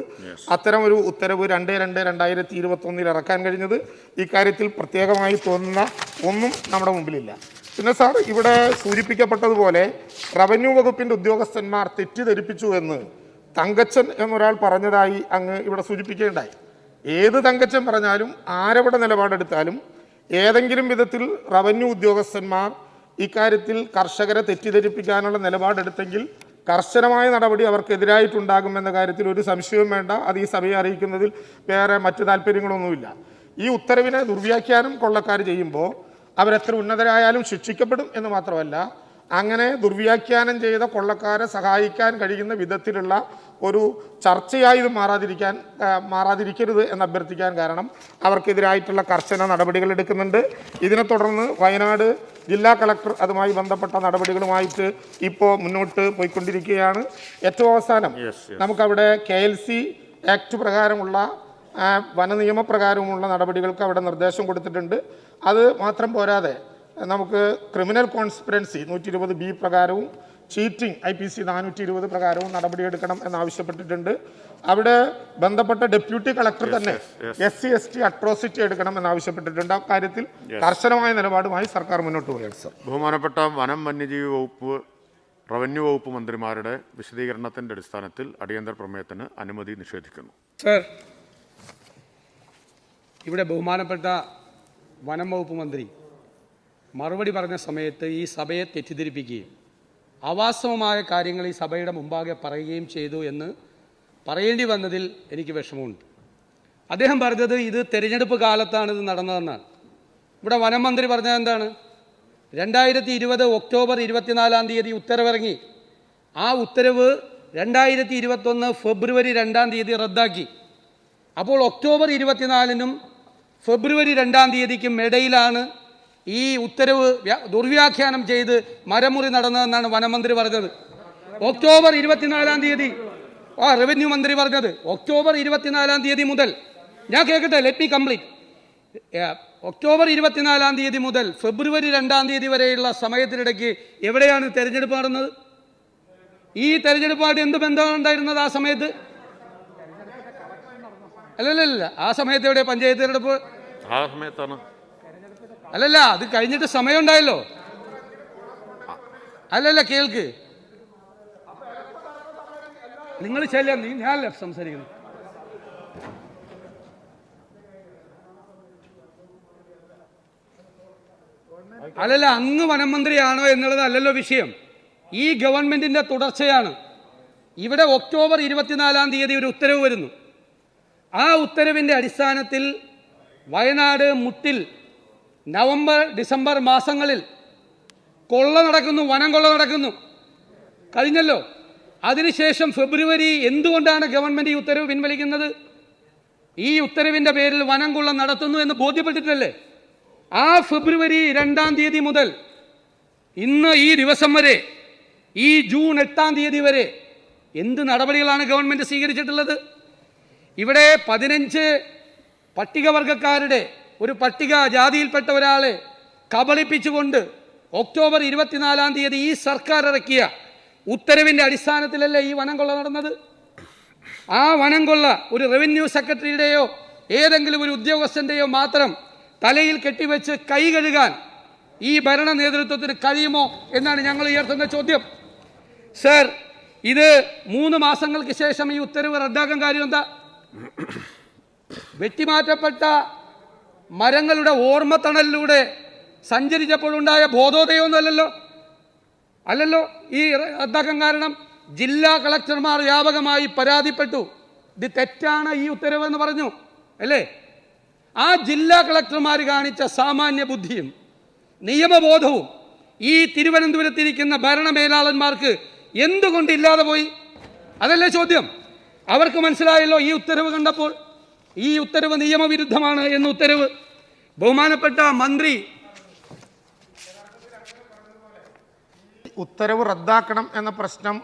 അത്തരം ഒരു ഉത്തരവ് 2/2/2021 ഇറക്കാൻ കഴിഞ്ഞത്. ഇക്കാര്യത്തിൽ പ്രത്യേകമായി തോന്നുന്ന ഒന്നും നമ്മുടെ മുമ്പിലില്ല. പിന്നെ സാർ ഇവിടെ സൂചിപ്പിക്കപ്പെട്ടതുപോലെ റവന്യൂ വകുപ്പിൻ്റെ ഉദ്യോഗസ്ഥന്മാർ തെറ്റിദ്ധരിപ്പിച്ചു എന്ന് തങ്കച്ചൻ എന്നൊരാൾ പറഞ്ഞതായി അങ്ങ് ഇവിടെ സൂചിപ്പിക്കുകയുണ്ടായി. ഏത് തങ്കച്ചൻ പറഞ്ഞാലും ആരവിടെ നിലപാടെടുത്താലും ഏതെങ്കിലും വിധത്തിൽ റവന്യൂ ഉദ്യോഗസ്ഥന്മാർ ഇക്കാര്യത്തിൽ കർഷകരെ തെറ്റിദ്ധരിപ്പിക്കാനുള്ള നിലപാടെടുത്തെങ്കിൽ കർശനമായ നടപടി അവർക്കെതിരായിട്ടുണ്ടാകുമെന്ന കാര്യത്തിൽ ഒരു സംശയവും വേണ്ട. അത് ഈ സഭയെ അറിയിക്കുന്നതിൽ വേറെ മറ്റു താല്പര്യങ്ങളൊന്നുമില്ല. ഈ ഉത്തരവിനെ ദുർവ്യാഖ്യാനം കൊള്ളക്കാർ ചെയ്യുമ്പോൾ അവരെത്ര ഉന്നതരായാലും ശിക്ഷിക്കപ്പെടും എന്ന് മാത്രമല്ല, അങ്ങനെ ദുർവ്യാഖ്യാനം ചെയ്ത കൊള്ളക്കാരെ സഹായിക്കാൻ കഴിയുന്ന വിധത്തിലുള്ള ഒരു ചർച്ചയായി ഇത് മാറാതിരിക്കരുത് എന്ന് അഭ്യർത്ഥിക്കാൻ കാരണം അവർക്കെതിരായിട്ടുള്ള കർശന നടപടികൾ എടുക്കുന്നുണ്ട്. ഇതിനെ തുടർന്ന് വയനാട് ജില്ലാ കളക്ടർ അതുമായി ബന്ധപ്പെട്ട നടപടികളുമായിട്ട് ഇപ്പോൾ മുന്നോട്ട് പോയിക്കൊണ്ടിരിക്കുകയാണ്. ഏറ്റവും അവസാനം നമുക്കവിടെ KLC ആക്ട് പ്രകാരമുള്ള വനനിയമപ്രകാരമുള്ള നടപടികൾക്ക് അവിടെ നിർദ്ദേശം കൊടുത്തിട്ടുണ്ട്. അത് മാത്രം പോരാതെ നമുക്ക് ക്രിമിനൽ കോൺസ്പിറൻസി 120B പ്രകാരവും ചീറ്റിംഗ് IPC 420 പ്രകാരവും നടപടിയെടുക്കണം എന്നാവശ്യപ്പെട്ടിട്ടുണ്ട്. അവിടെ ബന്ധപ്പെട്ട ഡെപ്യൂട്ടി കളക്ടർ തന്നെ SC/ST അട്രോസിറ്റി എടുക്കണം എന്നാവശ്യപ്പെട്ടിട്ടുണ്ട്. ആ കാര്യത്തിൽ കർശനമായ നിലപാടുമായി സർക്കാർ മുന്നോട്ട് പോവുകയാണ്. സർ, ബഹുമാനപ്പെട്ട വനം വന്യജീവി വകുപ്പ് റവന്യൂ വകുപ്പ് മന്ത്രിമാരുടെ വിശദീകരണത്തിൻ്റെ അടിസ്ഥാനത്തിൽ അടിയന്തര പ്രമേയത്തിന് അനുമതി നിഷേധിക്കുന്നു. സർ, ഇവിടെ ബഹുമാനപ്പെട്ട വനം വകുപ്പ് മന്ത്രി മറുപടി പറഞ്ഞ സമയത്ത് ഈ സഭയെ തെറ്റിദ്ധരിപ്പിക്കുകയും അവാസ്തവമായ കാര്യങ്ങൾ ഈ സഭയുടെ മുമ്പാകെ പറയുകയും ചെയ്തു എന്ന് പറയേണ്ടി വന്നതിൽ എനിക്ക് വിഷമമുണ്ട്. അദ്ദേഹം പറഞ്ഞത് ഇത് തെരഞ്ഞെടുപ്പ് കാലത്താണ് ഇത് നടന്നതെന്നാണ്. ഇവിടെ വനം മന്ത്രി പറഞ്ഞത് എന്താണ്? 2020 ഒക്ടോബർ 24 ഉത്തരവിറങ്ങി. ആ ഉത്തരവ് 2021 ഫെബ്രുവരി 2-ാം തീയതി റദ്ദാക്കി. അപ്പോൾ ഒക്ടോബർ 24-നും ഫെബ്രുവരി 2-ാം തീയതിക്കും ഇടയിലാണ് ഈ ഉത്തരവ് ദുർവ്യാഖ്യാനം ചെയ്ത് മരമുറി നടന്നതെന്നാണ് വനമന്ത്രി പറഞ്ഞത്. ഒക്ടോബർ 24-ാം തീയതി റവന്യൂ മന്ത്രി പറഞ്ഞത് ഒക്ടോബർ 24-ാം തീയതി മുതൽ, ഞാൻ കേൾക്കട്ടെ, ലെറ്റ് മീ കംപ്ലീറ്റ്. ഒക്ടോബർ 24-ാം തീയതി മുതൽ ഫെബ്രുവരി 2-ാം തീയതി വരെയുള്ള സമയത്തിനിടയ്ക്ക് എവിടെയാണ് തെരഞ്ഞെടുപ്പ് നടന്നത്? ഈ തെരഞ്ഞെടുപ്പായിട്ട് എന്ത് ബന്ധമാണ് ഉണ്ടായിരുന്നത് ആ സമയത്ത്? അല്ലല്ല, ആ സമയത്ത് എവിടെ പഞ്ചായത്ത് തെരഞ്ഞെടുപ്പ്? ആ സമയത്താണ്. അല്ലല്ല, അത് കഴിഞ്ഞിട്ട് സമയം ഉണ്ടായല്ലോ. അല്ലല്ല, കേൾക്ക്, നിങ്ങൾ ശല്യം, ഞാനല്ല സംസാരിക്കുന്നു. അല്ലല്ല, അങ്ങ് വനം മന്ത്രിയാണോ എന്നുള്ളത് അല്ലല്ലോ വിഷയം. ഈ ഗവൺമെന്റിന്റെ തുടർച്ചയാണ്. ഇവിടെ ഒക്ടോബർ 24-ാം തീയതി ഒരു ഉത്തരവ് വരുന്നു. ആ ഉത്തരവിന്റെ അടിസ്ഥാനത്തിൽ വയനാട് മുട്ടിൽ നവംബർ ഡിസംബർ മാസങ്ങളിൽ കൊള്ള നടക്കുന്നു, വനം കൊള്ള നടക്കുന്നു, കഴിഞ്ഞല്ലോ. അതിനുശേഷം ഫെബ്രുവരി എന്തുകൊണ്ടാണ് ഗവൺമെന്റ് ഈ ഉത്തരവ് പിൻവലിക്കുന്നത്? ഈ ഉത്തരവിന്റെ പേരിൽ വനം കൊള്ള നടത്തുന്നു എന്ന് ബോധ്യപ്പെട്ടിട്ടല്ലേ? ആ ഫെബ്രുവരി 2-ാം തീയതി മുതൽ ഇന്ന് ഈ ദിവസം വരെ, ഈ ജൂൺ 8-ാം തീയതി വരെ എന്ത് നടപടികളാണ് ഗവൺമെന്റ് സ്വീകരിച്ചിട്ടുള്ളത്? ഇവിടെ 15 പട്ടികവർഗക്കാരുടെ ഒരു പട്ടിക ജാതിയിൽപ്പെട്ട ഒരാളെ കബളിപ്പിച്ചുകൊണ്ട് ഒക്ടോബർ 24-ാം തീയതി ഈ സർക്കാർ ഇറക്കിയ ഉത്തരവിന്റെ അടിസ്ഥാനത്തിലല്ലേ ഈ വനം കൊള്ള നടന്നത്? ആ വനം കൊള്ള ഒരു റവന്യൂ സെക്രട്ടറിയുടെയോ ഏതെങ്കിലും ഒരു ഉദ്യോഗസ്ഥന്റെയോ മാത്രം തലയിൽ കെട്ടിവെച്ച് കൈ കഴുകാൻ ഈ ഭരണ നേതൃത്വത്തിന് കഴിയുമോ എന്നാണ് ഞങ്ങൾ ഉയർത്തുന്ന ചോദ്യം. സർ, ഇത് 3 മാസങ്ങൾക്ക് ശേഷം ഈ ഉത്തരവ് റദ്ദാക്കാൻ കാര്യം എന്താ? വെട്ടിമാറ്റപ്പെട്ട മരങ്ങളുടെ ഓർമ്മത്തണലിലൂടെ സഞ്ചരിച്ചപ്പോഴുണ്ടായ ബോധോദയമൊന്നുമല്ലല്ലോ. അല്ലല്ലോ ഈ റദ്ദാക്കാൻ കാരണം. ജില്ലാ കളക്ടർമാർ വ്യാപകമായി പരാതിപ്പെട്ടു, ഇത് തെറ്റാണ് ഈ ഉത്തരവെന്ന് പറഞ്ഞു, അല്ലേ? ആ ജില്ലാ കളക്ടർമാർ കാണിച്ച സാമാന്യ ബുദ്ധിയും നിയമബോധവും ഈ തിരുവനന്തപുരത്തിരിക്കുന്ന ഭരണമേലാളന്മാർക്ക് എന്തുകൊണ്ട് ഇല്ലാതെ പോയി? അതല്ലേ ചോദ്യം. അവർക്ക് മനസ്സിലായല്ലോ ഈ ഉത്തരവ് കണ്ടപ്പോൾ, ഈ ഉത്തരവ് നിയമവിരുദ്ധമാണ് എന്ന ഉത്തരവ്. ബഹുമാനപ്പെട്ട മന്ത്രി ഉത്തരവ് റദ്ദാക്കണം എന്ന പ്രശ്നം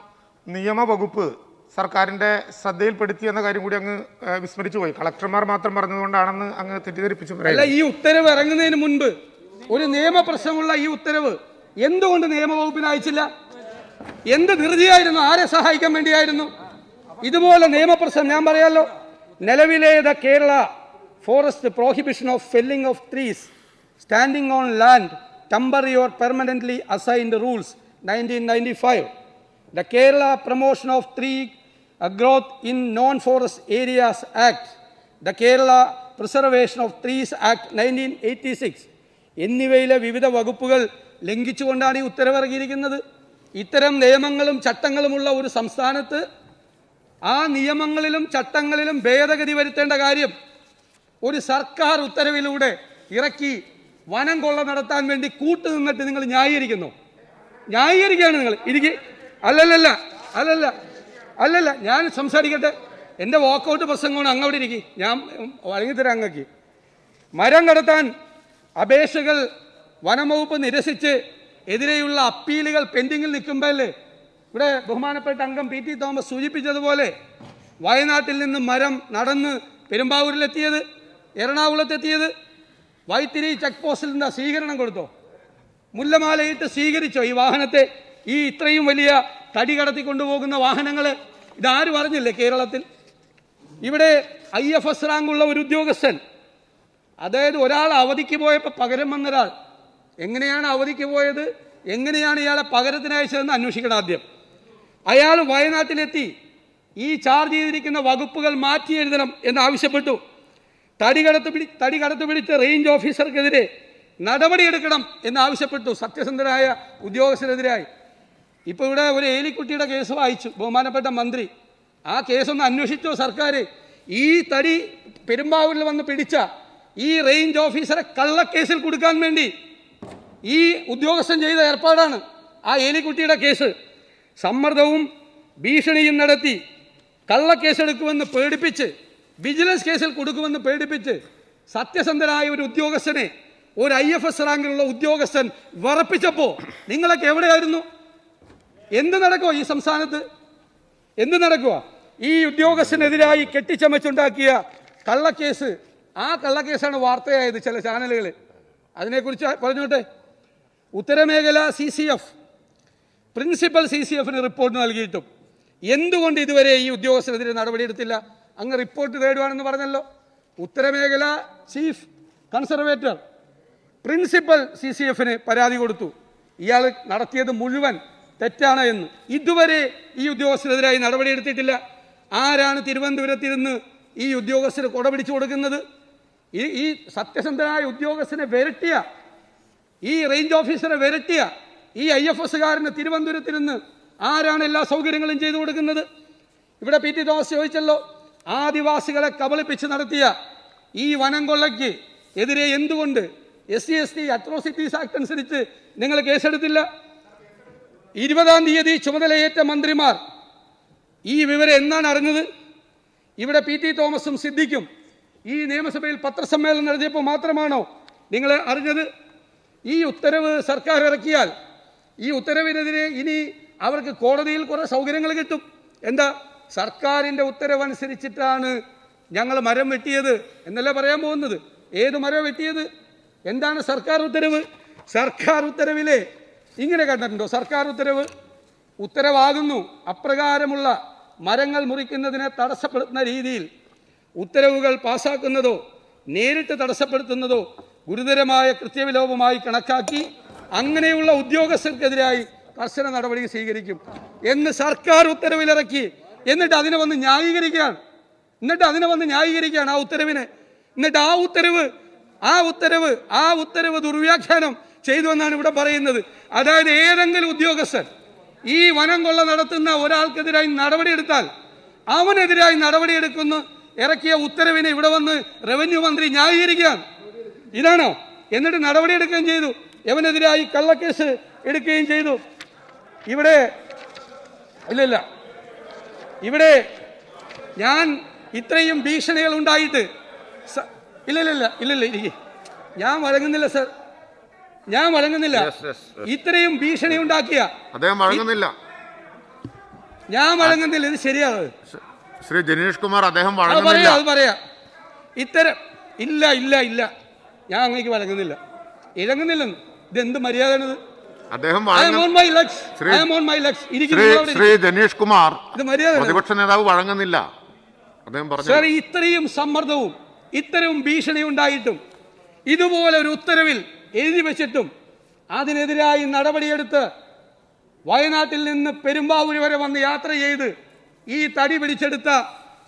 നിയമവകുപ്പ് സർക്കാരിൻ്റെ ശ്രദ്ധയിൽപ്പെടുത്തി എന്ന കാര്യം കൂടി അങ്ങ് വിസ്മരിച്ചു പോയി. കളക്ടർമാർ മാത്രം പറഞ്ഞതുകൊണ്ടാണെന്ന് അങ്ങ് തെറ്റിദ്ധരിപ്പിച്ചു അല്ല, പറയാം. ഈ ഉത്തരവ് ഇറങ്ങുന്നതിന് മുൻപ് ഒരു നിയമപ്രശ്നമുള്ള ഈ ഉത്തരവ് എന്തുകൊണ്ട് നിയമവകുപ്പിന് അയച്ചില്ല? എന്ത് ധൃതിയായിരുന്നു? ആരെ സഹായിക്കാൻ വേണ്ടിയായിരുന്നു? ഇതുപോലെ നിയമപ്രശ്നം ഞാൻ പറയാലോ. നിലവിലെ the Kerala forest prohibition of felling of trees standing on land temporary or permanently assigned rules 1995, the Kerala Promotion of Tree Growth in Non-Forest Areas Act, the Kerala Preservation of Trees Act 1986 എന്നിവയിലെ വിവിധ വകുപ്പുകൾ ലംഘിച്ചുകൊണ്ടാണ് ഈ ഉത്തരവിറങ്ങിയിരിക്കുന്നത്. ഇത്തരം നിയമങ്ങളും ചട്ടങ്ങളുമുള്ള ഒരു സംസ്ഥാനത്ത് ആ നിയമങ്ങളിലും ചട്ടങ്ങളിലും ഭേദഗതി വരുത്തേണ്ട കാര്യം ഒരു സർക്കാർ ഉത്തരവിലൂടെ ഇറക്കി വനം കൊള്ള നടത്താൻ വേണ്ടി കൂട്ടുനിന്നിട്ട് നിങ്ങൾ ന്യായീകരിക്കുന്നു. ന്യായീകരിക്കുകയാണ് നിങ്ങൾ. അല്ലല്ല, ഞാൻ സംസാരിക്കട്ടെ. എൻ്റെ വാക്കൗട്ട് പ്രസംഗമാണ്, അങ്ങവിടെ ഇരിക്കും, ഞാൻ വഴങ്ങിത്തരാം അങ്ങക്ക്. മരം കടത്താൻ അപേക്ഷകൾ വനംവകുപ്പ് നിരസിച്ച് എതിരെയുള്ള അപ്പീലുകൾ പെൻഡിങ്ങിൽ നിൽക്കുമ്പോഴല്ലേ ഇവിടെ ബഹുമാനപ്പെട്ട അംഗം PT തോമസ് സൂചിപ്പിച്ചതുപോലെ വയനാട്ടിൽ നിന്ന് മരം നടന്ന് പെരുമ്പാവൂരിലെത്തിയത്, എറണാകുളത്തെത്തിയത്, വൈത്തിരി ചെക്ക് പോസ്റ്റിൽ നിന്ന് സ്വീകരണം കൊടുത്തോ? മുല്ലമാലയിട്ട് സ്വീകരിച്ചോ ഈ വാഹനത്തെ? ഈ ഇത്രയും വലിയ തടി കടത്തി കൊണ്ടുപോകുന്ന വാഹനങ്ങൾ ഇതാരും അറിഞ്ഞില്ലേ കേരളത്തിൽ? ഇവിടെ IFS റാങ്കുള്ള ഒരു ഉദ്യോഗസ്ഥൻ, അതായത് ഒരാൾ അവധിക്ക് പോയപ്പോൾ പകരം വന്നൊരാൾ, എങ്ങനെയാണ് അവധിക്ക് പോയത്, എങ്ങനെയാണ് ഇയാളെ പകരത്തിന് അയച്ചതെന്ന് അന്വേഷിക്കണം ആദ്യം. അയാൾ വയനാട്ടിലെത്തി ഈ ചാർജ് ചെയ്തിരിക്കുന്ന വകുപ്പുകൾ മാറ്റി എഴുതണം എന്നാവശ്യപ്പെട്ടു. തടി കടത്ത് പിടിച്ച റേഞ്ച് ഓഫീസർക്കെതിരെ നടപടിയെടുക്കണം എന്നാവശ്യപ്പെട്ടു സത്യസന്ധരായ ഉദ്യോഗസ്ഥരെതിരായി. ഇപ്പോൾ ഇവിടെ ഒരു ഏലിക്കുട്ടിയുടെ കേസ് വായിച്ചു ബഹുമാനപ്പെട്ട മന്ത്രി. ആ കേസൊന്ന് അന്വേഷിച്ചോ സർക്കാർ? ഈ തടി പെരുമ്പാവൂരിൽ വന്ന് പിടിച്ച ഈ റേഞ്ച് ഓഫീസറെ കള്ളക്കേസിൽ കൊടുക്കാൻ വേണ്ടി ഈ ഉദ്യോഗസ്ഥൻ ചെയ്ത ഏർപ്പാടാണ് ആ ഏലിക്കുട്ടിയുടെ കേസ്. സമ്മർദ്ദവും ഭീഷണിയും നടത്തി കള്ളക്കേസെടുക്കുമെന്ന് പേടിപ്പിച്ച്, വിജിലൻസ് കേസിൽ കൊടുക്കുമെന്ന് പേടിപ്പിച്ച് സത്യസന്ധനായ ഒരു ഉദ്യോഗസ്ഥനെ, ഒരു IFS റാങ്കിലുള്ള ഉദ്യോഗസ്ഥൻ വിറപ്പിച്ചപ്പോൾ നിങ്ങളൊക്കെ എവിടെയായിരുന്നു? എന്ത് നടക്കുമോ ഈ സംസ്ഥാനത്ത്? എന്ത് നടക്കുക? ഈ ഉദ്യോഗസ്ഥനെതിരായി കെട്ടിച്ചമച്ചുണ്ടാക്കിയ കള്ളക്കേസ്, ആ കള്ളക്കേസാണ് വാർത്തയായത് ചില ചാനലുകൾ. അതിനെക്കുറിച്ച് പറഞ്ഞോട്ടെ. ഉത്തരമേഖല CCF പ്രിൻസിപ്പൽ CCFന് റിപ്പോർട്ട് നൽകിയിട്ടും എന്തുകൊണ്ട് ഇതുവരെ ഈ ഉദ്യോഗസ്ഥനെതിരെ നടപടിയെടുത്തില്ല? അങ്ങ് റിപ്പോർട്ട് തേടുവാണെന്ന് പറഞ്ഞല്ലോ. ഉത്തരമേഖല ചീഫ് കൺസർവേറ്റർ പ്രിൻസിപ്പൽ CCFന് പരാതി കൊടുത്തു. ഇയാൾ നടത്തിയത് മുഴുവൻ തെറ്റാണ് എന്ന്. ഇതുവരെ ഈ ഉദ്യോഗസ്ഥനെതിരായി നടപടിയെടുത്തിട്ടില്ല. ആരാണ് തിരുവനന്തപുരത്തിരുന്ന് ഈ ഉദ്യോഗസ്ഥന് കൊട പിടിച്ചു കൊടുക്കുന്നത്? ഈ സത്യസന്ധനായ ഉദ്യോഗസ്ഥനെ വിരട്ടിയ, ഈ റേഞ്ച് ഓഫീസറെ വിരട്ടിയ ഈ IFSകാരന് തിരുവനന്തപുരത്തിരുന്ന് ആരാണ് എല്ലാ സൗകര്യങ്ങളും ചെയ്തു കൊടുക്കുന്നത്? ഇവിടെ PT തോമസ് ചോദിച്ചല്ലോ, ആദിവാസികളെ കബളിപ്പിച്ച് നടത്തിയ ഈ വനം കൊള്ളയ്ക്ക് എതിരെ എന്തുകൊണ്ട് SC/ST അട്രോസിറ്റീസ് ആക്ട് അനുസരിച്ച് നിങ്ങൾ കേസെടുത്തില്ല? 20-ാം തീയതി ചുമതലയേറ്റ മന്ത്രിമാർ ഈ വിവരം എന്നാണ് അറിഞ്ഞത്? ഇവിടെ PT തോമസും സിദ്ദിഖും ഈ നിയമസഭയിൽ പത്രസമ്മേളനം നടത്തിയപ്പോൾ മാത്രമാണോ നിങ്ങൾ അറിഞ്ഞത്? ഈ ഉത്തരവ് സർക്കാർ ഇറക്കിയാൽ ഈ ഉത്തരവിനെതിരെ ഇനി അവർക്ക് കോടതിയിൽ കുറേ സൗകര്യങ്ങൾ കിട്ടും. എന്താ? സർക്കാരിൻ്റെ ഉത്തരവനുസരിച്ചിട്ടാണ് ഞങ്ങൾ മരം വെട്ടിയത് എന്നല്ല പറയാൻ പോകുന്നത്. ഏത് മരം വെട്ടിയത്? എന്താണ് സർക്കാർ ഉത്തരവ്? സർക്കാർ ഉത്തരവിലെ ഇങ്ങനെ കണ്ടിട്ടുണ്ടോ? സർക്കാർ ഉത്തരവാകുന്നു അപ്രകാരമുള്ള മരങ്ങൾ മുറിക്കുന്നതിനെ തടസ്സപ്പെടുത്തുന്ന രീതിയിൽ ഉത്തരവുകൾ പാസാക്കുന്നതോ നേരിട്ട് തടസ്സപ്പെടുത്തുന്നതോ ഗുരുതരമായ കൃത്യവിലോപമായി കണക്കാക്കി അങ്ങനെയുള്ള ഉദ്യോഗസ്ഥർക്കെതിരായി കർശന നടപടി സ്വീകരിക്കും എന്ന് സർക്കാർ ഉത്തരവിലിറക്കി. എന്നിട്ട് അതിനെ വന്ന് ന്യായീകരിക്കുകയാണ്. ആ ഉത്തരവിനെ. എന്നിട്ട് ആ ഉത്തരവ് ദുർവ്യാഖ്യാനം ചെയ്തു എന്നാണ് ഇവിടെ പറയുന്നത്. അതായത് ഏതെങ്കിലും ഉദ്യോഗസ്ഥൻ ഈ വനം കൊള്ള നടത്തുന്ന ഒരാൾക്കെതിരായി നടപടിയെടുത്താൽ അവനെതിരായി നടപടിയെടുക്കുന്ന ഇറക്കിയ ഉത്തരവിനെ ഇവിടെ വന്ന് റവന്യൂ മന്ത്രി ന്യായീകരിക്കുകയാണ്. ഇതാണോ? എന്നിട്ട് നടപടിയെടുക്കുകയും ചെയ്തു. എവനെതിരായി കള്ളക്കേസ് എടുക്കുകയും ചെയ്തു. ഇവിടെ ഞാൻ ഇത്രയും ഭീഷണികൾ ഉണ്ടായിട്ട് ഞാൻ വഴങ്ങുന്നില്ല സർ, ഞാൻ വഴങ്ങുന്നില്ല. ഇത്രയും ഭീഷണി ഉണ്ടാക്കിയ ഞാൻ വഴങ്ങുന്നില്ല. ഇത് ശരിയാണ് ശ്രീ ജനീഷ് കുമാർ, അദ്ദേഹം അത് പറയാം. ഇത്തരം ഇല്ല ഞാൻ അങ്ങേക്ക് വഴങ്ങുന്നില്ല, ഇഴങ്ങുന്നില്ലെന്ന്. ഇതെന്ത് മര്യാദയാണിത്? ശ്രീ ജനീഷ് കുമാർ, പ്രതിപക്ഷ നേതാവ് വഴങ്ങുന്നില്ല. സാർ, ഇത്രയും സമ്മർദ്ദവും ഇത്തരവും ഭീഷണി ഉണ്ടായിട്ടും ഇതുപോലെ ഒരു ഉത്തരവിൽ എഴുതി വെച്ചിട്ടും അതിനെതിരായി നടപടിയെടുത്ത് വയനാട്ടിൽ നിന്ന് പെരുമ്പാവൂർ വരെ വന്ന് യാത്ര ചെയ്ത് ഈ തടി പിടിച്ചെടുത്ത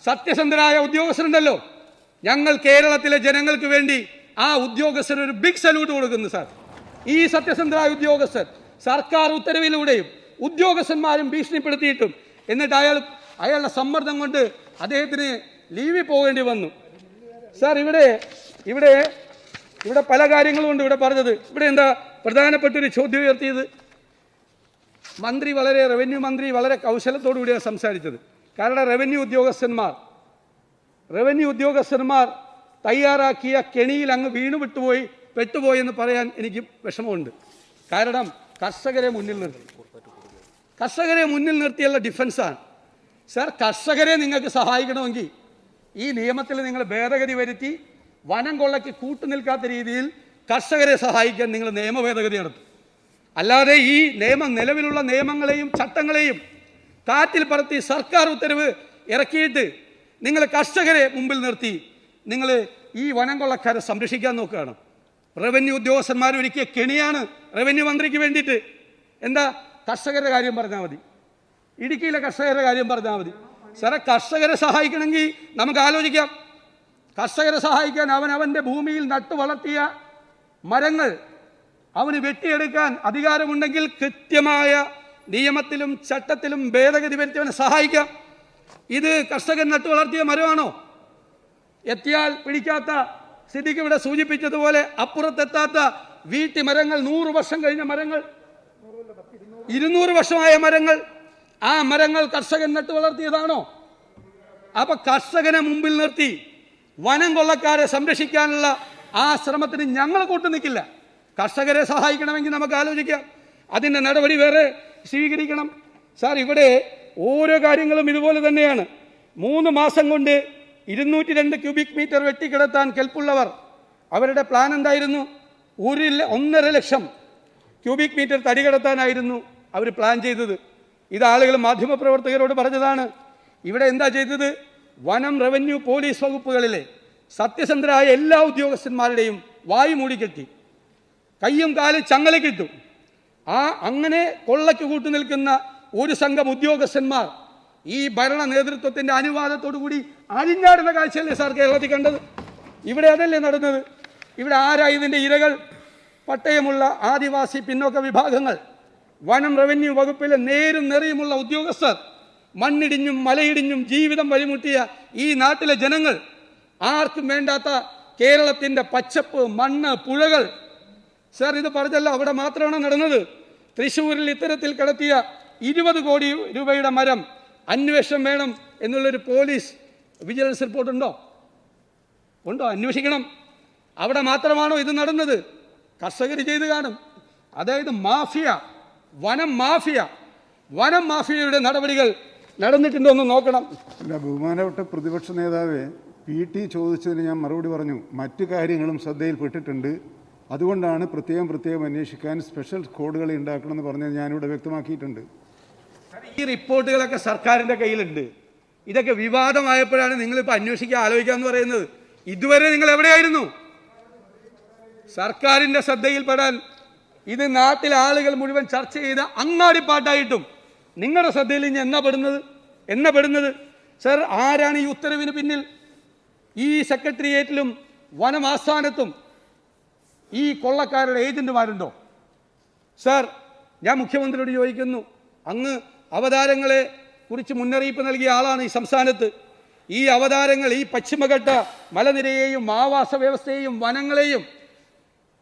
സത്യസന്ധരായ ഉദ്യോഗസ്ഥരുണ്ടല്ലോ, ഞങ്ങൾ കേരളത്തിലെ ജനങ്ങൾക്ക് വേണ്ടി ആ ഉദ്യോഗസ്ഥർ ഒരു ബിഗ് സല്യൂട്ട് കൊടുക്കുന്നു സാർ. ഈ സത്യസന്ധരായ ഉദ്യോഗസ്ഥർ സർക്കാർ ഉത്തരവിലൂടെയും ഉദ്യോഗസ്ഥന്മാരും ഭീഷണിപ്പെടുത്തിയിട്ടും എന്നിട്ട് അയാളുടെ സമ്മർദ്ദം കൊണ്ട് അദ്ദേഹത്തിന് ലീവിൽ പോകേണ്ടി വന്നു. സാർ, ഇവിടെ പല കാര്യങ്ങളും ഉണ്ട് ഇവിടെ പറഞ്ഞത്. ഇവിടെ എന്താ പ്രധാനപ്പെട്ടൊരു ചോദ്യം ഉയർത്തിയത്? റവന്യൂ മന്ത്രി വളരെ കൗശലത്തോടു കൂടിയാണ് സംസാരിച്ചത്. കാരണം റവന്യൂ ഉദ്യോഗസ്ഥന്മാർ തയ്യാറാക്കിയ കെണിയിൽ അങ്ങ് പെട്ടുപോയി എന്ന് പറയാൻ എനിക്ക് വിഷമമുണ്ട്. കാരണം കർഷകരെ മുന്നിൽ നിർത്തിയുള്ള ഡിഫൻസാണ്. സാർ, കർഷകരെ നിങ്ങൾക്ക് സഹായിക്കണമെങ്കിൽ ഈ നിയമത്തിൽ നിങ്ങൾ ഭേദഗതി വരുത്തി വനം കൊള്ളയ്ക്ക് കൂട്ടുനിൽക്കാത്ത രീതിയിൽ കർഷകരെ സഹായിക്കാൻ നിങ്ങൾ നിയമ ഭേദഗതി നടത്തും. അല്ലാതെ ഈ നിലവിലുള്ള നിയമങ്ങളെയും ചട്ടങ്ങളെയും കാറ്റിൽ പറത്തി സർക്കാർ ഉത്തരവ് ഇറക്കിയിട്ട് നിങ്ങൾ കർഷകരെ മുമ്പിൽ നിർത്തി നിങ്ങൾ ഈ വനം കൊള്ളക്കാരെ സംരക്ഷിക്കാൻ നോക്കുകയാണ്. റവന്യൂ ഉദ്യോഗസ്ഥന്മാർ ഒരുക്കിയ കെണിയാണ് റവന്യൂ മന്ത്രിക്ക് വേണ്ടിയിട്ട്. എന്താ? കർഷകരുടെ കാര്യം പറഞ്ഞാൽ മതി, ഇടുക്കിയിലെ കർഷകരുടെ കാര്യം പറഞ്ഞാൽ മതി. സാറേ, കർഷകരെ സഹായിക്കണമെങ്കിൽ നമുക്ക് ആലോചിക്കാം. കർഷകരെ സഹായിക്കാൻ അവൻ്റെ ഭൂമിയിൽ നട്ടു വളർത്തിയ മരങ്ങൾ അവന് വെട്ടിയെടുക്കാൻ അധികാരമുണ്ടെങ്കിൽ കൃത്യമായ നിയമത്തിലും ചട്ടത്തിലും ഭേദഗതി വരുത്തി അവനെ സഹായിക്കാം. ഇത് കർഷകൻ നട്ടു വളർത്തിയ മരമാണോ? എത്തിയാൽ പിടിക്കാത്ത, സിദ്ദിഖ് ഇവിടെ സൂചിപ്പിച്ചതുപോലെ അപ്പുറത്തെത്താത്ത വീട്ടി മരങ്ങൾ, 100 വർഷം കഴിഞ്ഞ മരങ്ങൾ, 200 വർഷമായ മരങ്ങൾ, ആ മരങ്ങൾ കർഷകൻ നട്ടു വളർത്തിയതാണോ? അപ്പൊ കർഷകനെ മുമ്പിൽ നിർത്തി വനം കൊള്ളക്കാരെ സംരക്ഷിക്കാനുള്ള ആ ശ്രമത്തിന് ഞങ്ങൾ കൂട്ടു നിൽക്കില്ല. കർഷകരെ സഹായിക്കണമെങ്കിൽ നമുക്ക് ആലോചിക്കാം, അതിൻ്റെ നടപടി വേറെ സ്വീകരിക്കണം. സാർ, ഇവിടെ ഓരോ കാര്യങ്ങളും ഇതുപോലെ തന്നെയാണ്. 3 മാസം കൊണ്ട് 202 ക്യൂബിക് മീറ്റർ വെട്ടിക്കിടത്താൻ കെൽപ്പുള്ളവർ അവരുടെ പ്ലാൻ എന്തായിരുന്നു? 1.5 ലക്ഷം ക്യൂബിക് മീറ്റർ തടി കിടത്താനായിരുന്നു അവർ പ്ലാൻ ചെയ്തത്. ഇത് ആളുകൾ മാധ്യമപ്രവർത്തകരോട് പറഞ്ഞതാണ്. ഇവിടെ എന്താ ചെയ്തത്? വനം, റവന്യൂ, പോലീസ് വകുപ്പുകളിലെ സത്യസന്ധരായ എല്ലാ ഉദ്യോഗസ്ഥന്മാരുടെയും വായു മൂടിക്കെട്ടി, കയ്യും കാലും ചങ്ങലക്കിട്ടു. അങ്ങനെ കൊള്ളയ്ക്ക് കൂട്ടു നിൽക്കുന്ന ഒരു സംഘം ഉദ്യോഗസ്ഥന്മാർ ഈ ഭരണ നേതൃത്വത്തിൻ്റെ അനുവാദത്തോടു കൂടി അഴിഞ്ഞാടുന്ന കാഴ്ചയല്ലേ സാർ കേരളത്തിൽ കണ്ടത്? ഇവിടെ അതല്ലേ നടന്നത്? ഇവിടെ ആരാ ഇതിൻ്റെ ഇരകൾ? പട്ടയമുള്ള ആദിവാസി പിന്നോക്ക വിഭാഗങ്ങൾ, വനം, റവന്യൂ വകുപ്പിലെ നേരും നെറിയുമുള്ള ഉദ്യോഗസ്ഥർ, മണ്ണിടിഞ്ഞും മലയിടിഞ്ഞും ജീവിതം വഴിമുട്ടിയ ഈ നാട്ടിലെ ജനങ്ങൾ, ആർക്കും വേണ്ടാത്ത കേരളത്തിൻ്റെ പച്ചപ്പ്, മണ്ണ്, പുഴകൾ. സാർ, ഇത് പറഞ്ഞല്ലോ അവിടെ മാത്രമാണ് നടന്നത്. തൃശ്ശൂരിൽ ഇത്തരത്തിൽ കടത്തിയ 20 കോടി രൂപയുടെ മരം അന്വേഷണം വേണം എന്നുള്ളൊരു പോലീസ് വിജിലൻസ് റിപ്പോർട്ടുണ്ടോ? ഉണ്ടോ? അന്വേഷിക്കണം. അവിടെ മാത്രമാണോ ഇത് നടന്നത്? കർഷകർ ചെയ്ത് കാണും. അതായത് മാഫിയ, വനം മാഫിയയുടെ നടപടികൾ നടന്നിട്ടുണ്ടോ എന്ന് നോക്കണം. അല്ല, ബഹുമാനപ്പെട്ട പ്രതിപക്ഷ നേതാവ് PT ചോദിച്ചതിന് ഞാൻ മറുപടി പറഞ്ഞു. മറ്റു കാര്യങ്ങളും ശ്രദ്ധയിൽപ്പെട്ടിട്ടുണ്ട്, അതുകൊണ്ടാണ് പ്രത്യേകം അന്വേഷിക്കാൻ സ്പെഷ്യൽ കോഡുകൾ ഉണ്ടാക്കണമെന്ന് പറഞ്ഞത് ഞാനിവിടെ വ്യക്തമാക്കിയിട്ടുണ്ട്. ഈ റിപ്പോർട്ടുകളൊക്കെ സർക്കാരിൻ്റെ കയ്യിലുണ്ട്. ഇതൊക്കെ വിവാദമായപ്പോഴാണ് നിങ്ങളിപ്പോൾ അന്വേഷിക്കാൻ ആലോചിക്കാമെന്ന് പറയുന്നത്. ഇതുവരെ നിങ്ങൾ എവിടെയായിരുന്നു? സർക്കാരിൻ്റെ ശ്രദ്ധയിൽപ്പെടാൻ ഇത് നാട്ടിലെ ആളുകൾ മുഴുവൻ ചർച്ച ചെയ്ത അങ്ങാടിപ്പാട്ടായിട്ടും നിങ്ങളുടെ ശ്രദ്ധയിൽ ഇനി എന്നാ പെടുന്നത്? സർ, ആരാണ് ഈ ഉത്തരവിന് പിന്നിൽ? ഈ സെക്രട്ടേറിയറ്റിലും വനമാസ്ഥാനത്തും ഈ കൊള്ളക്കാരുടെ ഏജന്റുമാരുണ്ടോ? സർ, ഞാൻ മുഖ്യമന്ത്രിയോട് ചോദിക്കുന്നു, അങ്ങ് അവതാരങ്ങളെ കുറിച്ച് മുന്നറിയിപ്പ് നൽകിയ ആളാണ് ഈ സംസ്ഥാനത്ത്. ഈ അവതാരങ്ങൾ ഈ പശ്ചിമഘട്ട മലനിരയെയും ആവാസ വ്യവസ്ഥയെയും വനങ്ങളെയും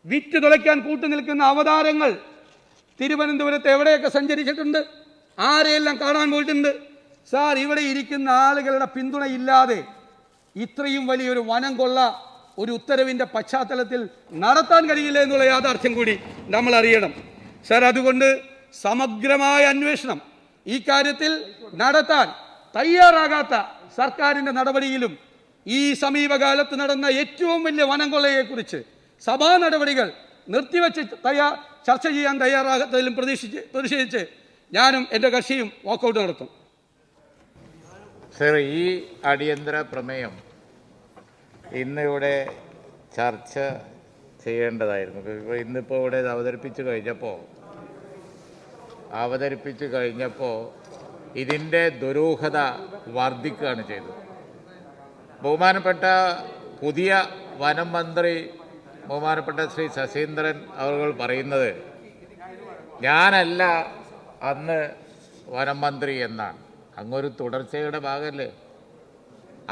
വിറ്റ് തുലയ്ക്കാൻ കൂട്ടുനിൽക്കുന്ന അവതാരങ്ങൾ തിരുവനന്തപുരത്ത് എവിടെയൊക്കെ സഞ്ചരിച്ചിട്ടുണ്ട്? ആരെയെല്ലാം കാണാൻ പോയിട്ടുണ്ട്? സാർ, ഇവിടെ ഇരിക്കുന്ന ആളുകളുടെ പിന്തുണയില്ലാതെ ഇത്രയും വലിയൊരു വനം കൊള്ള ഒരു ഉത്തരവിൻ്റെ പശ്ചാത്തലത്തിൽ നടത്താൻ കഴിയില്ല എന്നുള്ള യാഥാർത്ഥ്യം കൂടി നമ്മൾ അറിയണം. സാർ, അതുകൊണ്ട് സമഗ്രമായ അന്വേഷണം ഈ കാര്യത്തിൽ നടത്താൻ തയ്യാറാകാത്ത സർക്കാരിൻ്റെ നടപടിയിലും ഈ സമീപകാലത്ത് നടന്ന ഏറ്റവും വലിയ വനം കൊള്ളയെക്കുറിച്ച് സഭാ നടപടികൾ നിർത്തിവെച്ച് ചർച്ച ചെയ്യാൻ തയ്യാറാകാത്തതിലും പ്രതിഷേധിച്ച് ഞാനും എൻ്റെ കക്ഷിയും വാക്കൗട്ട് നടത്തും. സർ, ഈ അടിയന്തര പ്രമേയം ഇന്നിവിടെ ചർച്ച ചെയ്യേണ്ടതായിരുന്നു. ഇന്നിപ്പോൾ ഇവിടെ അവതരിപ്പിച്ചു കഴിഞ്ഞപ്പോൾ ഇതിൻ്റെ ദുരൂഹത വർദ്ധിക്കുകയാണ് ചെയ്തത്. ബഹുമാനപ്പെട്ട പുതിയ വനം മന്ത്രി ബഹുമാനപ്പെട്ട ശ്രീ ശശീന്ദ്രൻ അവർ പറയുന്നത് ഞാനല്ല അന്ന് വനം മന്ത്രി എന്നാണ്. അങ്ങൊരു തുടർച്ചയുടെ ഭാഗമല്ലേ?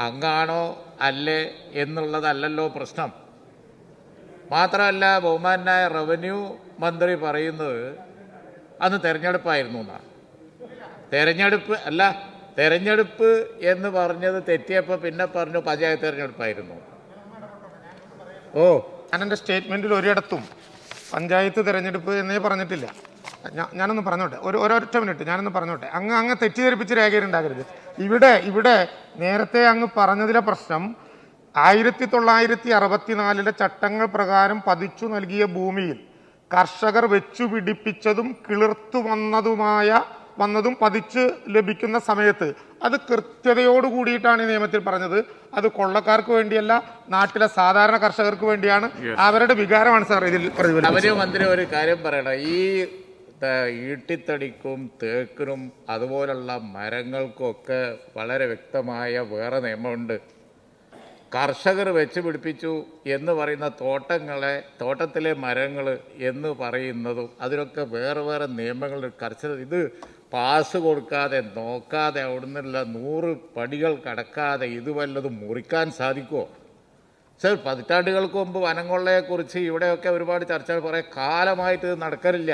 അങ്ങാണോ അല്ലേ എന്നുള്ളതല്ലല്ലോ പ്രശ്നം. മാത്രമല്ല, ബഹുമാനായ റവന്യൂ മന്ത്രി പറയുന്നത് അന്ന് തെരഞ്ഞെടുപ്പായിരുന്നു എന്നാണ്. തെരഞ്ഞെടുപ്പ് എന്ന് പറഞ്ഞത് തെറ്റിയപ്പോൾ പിന്നെ പറഞ്ഞു പഞ്ചായത്ത് തെരഞ്ഞെടുപ്പായിരുന്നു. ഞാൻ എൻ്റെ സ്റ്റേറ്റ്മെൻറ്റിൽ ഒരിടത്തും പഞ്ചായത്ത് തിരഞ്ഞെടുപ്പ് എന്നേ പറഞ്ഞിട്ടില്ല. ഞാനൊന്ന് പറഞ്ഞോട്ടെ, ഒരൊറ്റ മിനിറ്റ് ഞാനൊന്ന് പറഞ്ഞോട്ടെ. അങ്ങ് തെറ്റിദ്ധരിപ്പിച്ച് രേഖയിലുണ്ടാകരുത്. ഇവിടെ നേരത്തെ അങ്ങ് പറഞ്ഞതിലെ പ്രശ്നം 1964 ചട്ടങ്ങൾ പ്രകാരം പതിച്ചു നൽകിയ ഭൂമിയിൽ കർഷകർ വെച്ചു പിടിപ്പിച്ചതും കിളിർത്തു വന്നതും പതിച്ച് ലഭിക്കുന്ന സമയത്ത് അത് കൃത്യതയോട് കൂടിയിട്ടാണ് ഈ നിയമത്തിൽ പറഞ്ഞത്. അത് കൊള്ളക്കാർക്ക് വേണ്ടിയല്ല, നാട്ടിലെ സാധാരണ കർഷകർക്ക് വേണ്ടിയാണ്. അവരുടെ വികാരമാണ് സാർ ഇതിൽ പ്രതിഫലിച്ചത്. മന്ത്രി ഒരു കാര്യം പറയണം. ഈ ഈട്ടിത്തടിക്കും തേക്കിനും അതുപോലുള്ള മരങ്ങൾക്കൊക്കെ വളരെ വ്യക്തമായ വേറെ നിയമമുണ്ട്. കർഷകർ വെച്ച് പിടിപ്പിച്ചു എന്ന് പറയുന്ന തോട്ടത്തിലെ മരങ്ങൾ എന്ന് പറയുന്നതും അതിനൊക്കെ വേറെ നിയമങ്ങൾ കർഷകർ ഇത് പാസ് കൊടുക്കാതെ നോക്കാതെ അവിടുന്നുള്ള 100 പടികൾ കടക്കാതെ ഇത് വല്ലതും മുറിക്കാൻ സാധിക്കുമോ? സർ, പതിറ്റാണ്ടുകൾക്ക് മുമ്പ് വനംകൊള്ളയെക്കുറിച്ച് ഇവിടെയൊക്കെ ഒരുപാട് ചർച്ചകൾ കുറേ കാലമായിട്ട് ഇത് നടക്കാറില്ല.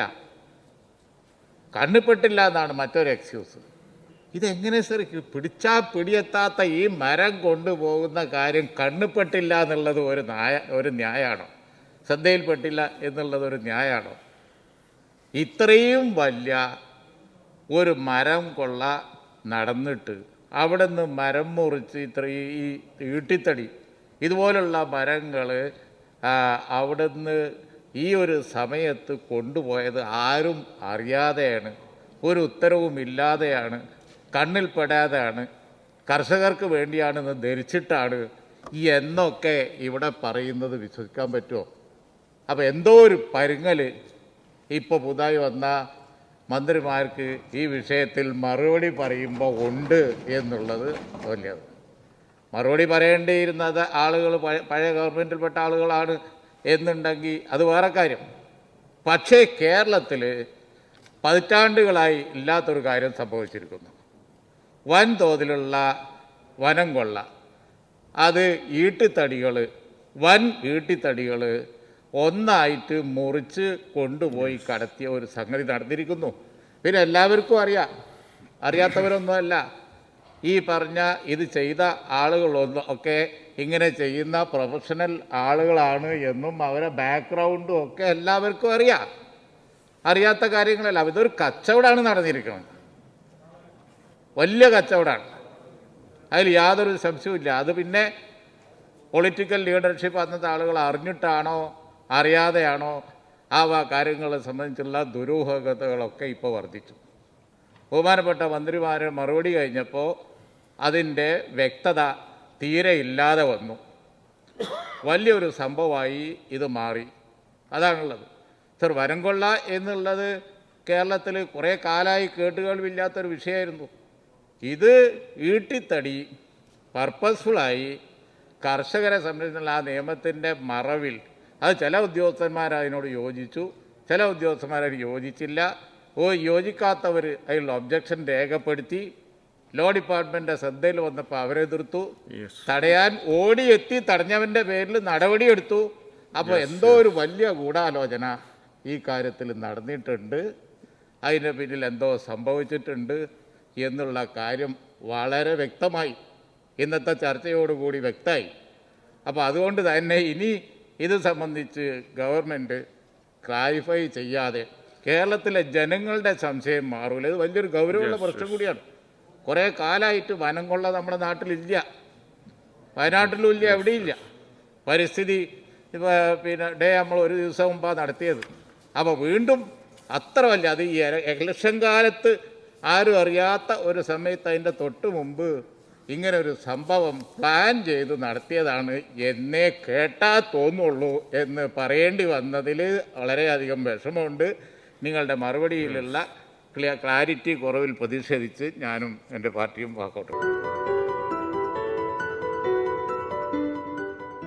കണ്ണിപ്പെട്ടില്ല എന്നാണ് മറ്റൊരു എക്സ്ക്യൂസ്. ഇതെങ്ങനെ സർ പിടിച്ചാൽ പിടിയെത്താത്ത ഈ മരം കൊണ്ടുപോകുന്ന കാര്യം കണ്ണുപെട്ടില്ല എന്നുള്ളത് ഒരു ന്യായമാണോ? ശ്രദ്ധയിൽപ്പെട്ടില്ല എന്നുള്ളത് ഒരു ന്യായമാണോ? ഇത്രയും വലിയ ഒരു മരം കൊള്ള നടന്നിട്ട് അവിടെ നിന്ന് മരം മുറിച്ച് ഈ ഈട്ടിത്തടി ഇതുപോലുള്ള മരങ്ങൾ അവിടെ നിന്ന് ഈ ഒരു സമയത്ത് കൊണ്ടുപോയത് ആരും അറിയാതെയാണ്, ഒരു ഉത്തരവുമില്ലാതെയാണ്, കണ്ണിൽപ്പെടാതെയാണ്, കർഷകർക്ക് വേണ്ടിയാണെന്ന് ധരിച്ചിട്ടാണ് എന്നൊക്കെ ഇവിടെ പറയുന്നത് വിശ്വസിക്കാൻ പറ്റുമോ? അപ്പോൾ എന്തോ ഒരു പരുങ്ങൽ ഇപ്പോൾ പുതുതായി വന്ന മന്ത്രിമാർക്ക് ഈ വിഷയത്തിൽ മറുപടി പറയുമ്പോൾ ഉണ്ട് എന്നുള്ളത് വലിയത്. മറുപടി പറയേണ്ടിയിരുന്നത് ആളുകൾ പഴയ ഗവൺമെൻറ്റിൽപ്പെട്ട ആളുകളാണ് എന്നുണ്ടെങ്കിൽ അത് വേറെ കാര്യം. പക്ഷേ കേരളത്തിൽ പതിറ്റാണ്ടുകളായി ഇല്ലാത്തൊരു കാര്യം സംഭവിച്ചിരിക്കുന്നു. വൻതോതിലുള്ള വനം കൊള്ള, അത് വൻ ഈട്ടിത്തടികൾ ഒന്നായിട്ട് മുറിച്ച് കൊണ്ടുപോയി കടത്തിയ ഒരു സംഗതി നടന്നിരിക്കുന്നു. പിന്നെ എല്ലാവർക്കും അറിയാത്തവരൊന്നുമല്ല. ഈ പറഞ്ഞ ഇത് ചെയ്ത ആളുകളൊക്കെ ഇങ്ങനെ ചെയ്യുന്ന പ്രൊഫഷണൽ ആളുകളാണ് എന്നും അവരെ ബാക്ക്ഗ്രൗണ്ടും ഒക്കെ എല്ലാവർക്കും അറിയാത്ത കാര്യങ്ങളല്ല. ഇതൊരു കച്ചവടമാണ് നടന്നിരിക്കുന്നത്, വലിയ കച്ചവടമാണ്, അതിൽ യാതൊരു സംശയവുമില്ല. അത് പിന്നെ പൊളിറ്റിക്കൽ ലീഡർഷിപ്പ് അന്നത്തെ ആളുകൾ അറിഞ്ഞിട്ടാണോ അറിയാതെയാണോ ആ കാര്യങ്ങളെ സംബന്ധിച്ചുള്ള ദുരൂഹതകളൊക്കെ ഇപ്പോൾ വർദ്ധിച്ചു. ബഹുമാനപ്പെട്ട മന്ത്രിമാരെ മറുപടി കഴിഞ്ഞപ്പോൾ അതിൻ്റെ വ്യക്തത തീരെ ഇല്ലാതെ വന്നു. വലിയൊരു സംഭവമായി ഇത് മാറി. അതാണുള്ളത്. സർ, വനം കൊള്ള എന്നുള്ളത് കേരളത്തിൽ കുറേ കാലമായി കേട്ടുകേൾവില്ലാത്തൊരു വിഷയമായിരുന്നു. ഇത് ഈട്ടിത്തടി പർപ്പസ്ഫുള്ളായി കർഷകരെ സംരക്ഷിക്കുന്ന ആ നിയമത്തിൻ്റെ മറവിൽ അത് ചില ഉദ്യോഗസ്ഥന്മാർ അതിനോട് യോജിച്ചു, ചില ഉദ്യോഗസ്ഥന്മാർ അതിന് യോജിച്ചില്ല. യോജിക്കാത്തവർ അതിൽ ഒബ്ജക്ഷൻ രേഖപ്പെടുത്തി. ലോ ഡിപ്പാർട്ട്മെൻറ്റിൻ്റെ ശ്രദ്ധയിൽ വന്നപ്പോൾ അവരെതിർത്തു. തടയാൻ ഓടിയെത്തി തടഞ്ഞവൻ്റെ പേരിൽ നടപടിയെടുത്തു. അപ്പോൾ എന്തോ ഒരു വലിയ ഗൂഢാലോചന ഈ കാര്യത്തിൽ നടന്നിട്ടുണ്ട്, അതിൻ്റെ പിന്നിൽ എന്തോ സംഭവിച്ചിട്ടുണ്ട് എന്നുള്ള കാര്യം വളരെ വ്യക്തമായി, ഇന്നത്തെ ചർച്ചയോടുകൂടി വ്യക്തമായി. അപ്പോൾ അതുകൊണ്ട് തന്നെ ഇനി ഇത് സംബന്ധിച്ച് ഗവൺമെൻറ് ക്ലാരിഫൈ ചെയ്യാതെ കേരളത്തിലെ ജനങ്ങളുടെ സംശയം മാറൂല. ഇത് വലിയൊരു ഗൗരവമുള്ള പ്രശ്നം കൂടിയാണ്. കുറേ കാലമായിട്ട് വനം കൊള്ള നമ്മുടെ നാട്ടിലില്ല, വയനാട്ടിലും ഇല്ല, എവിടെയില്ല. പരിസ്ഥിതി പിന്നെ നമ്മൾ ഒരു ദിവസം മുമ്പാണ് നടത്തിയത്. അപ്പോൾ വീണ്ടും അത്ര വലിയ, അത് ഈ ഇലക്ഷൻ കാലത്ത് ആരും അറിയാത്ത ഒരു സമയത്ത് അതിൻ്റെ തൊട്ട് മുമ്പ് ഇങ്ങനെ ഒരു സംഭവം പ്ലാൻ ചെയ്ത് നടത്തിയതാണ് എന്നേ കേട്ടാൽ തോന്നുള്ളൂ എന്ന് പറയേണ്ടി വന്നതിൽ വളരെയധികം വിഷമമുണ്ട്. നിങ്ങളുടെ മറുപടിയിലുള്ള ക്ലാരിറ്റി കുറവിൽ പ്രതിഷേധിച്ച് ഞാനും എൻ്റെ പാർട്ടിയും വാക്കൗട്ട്.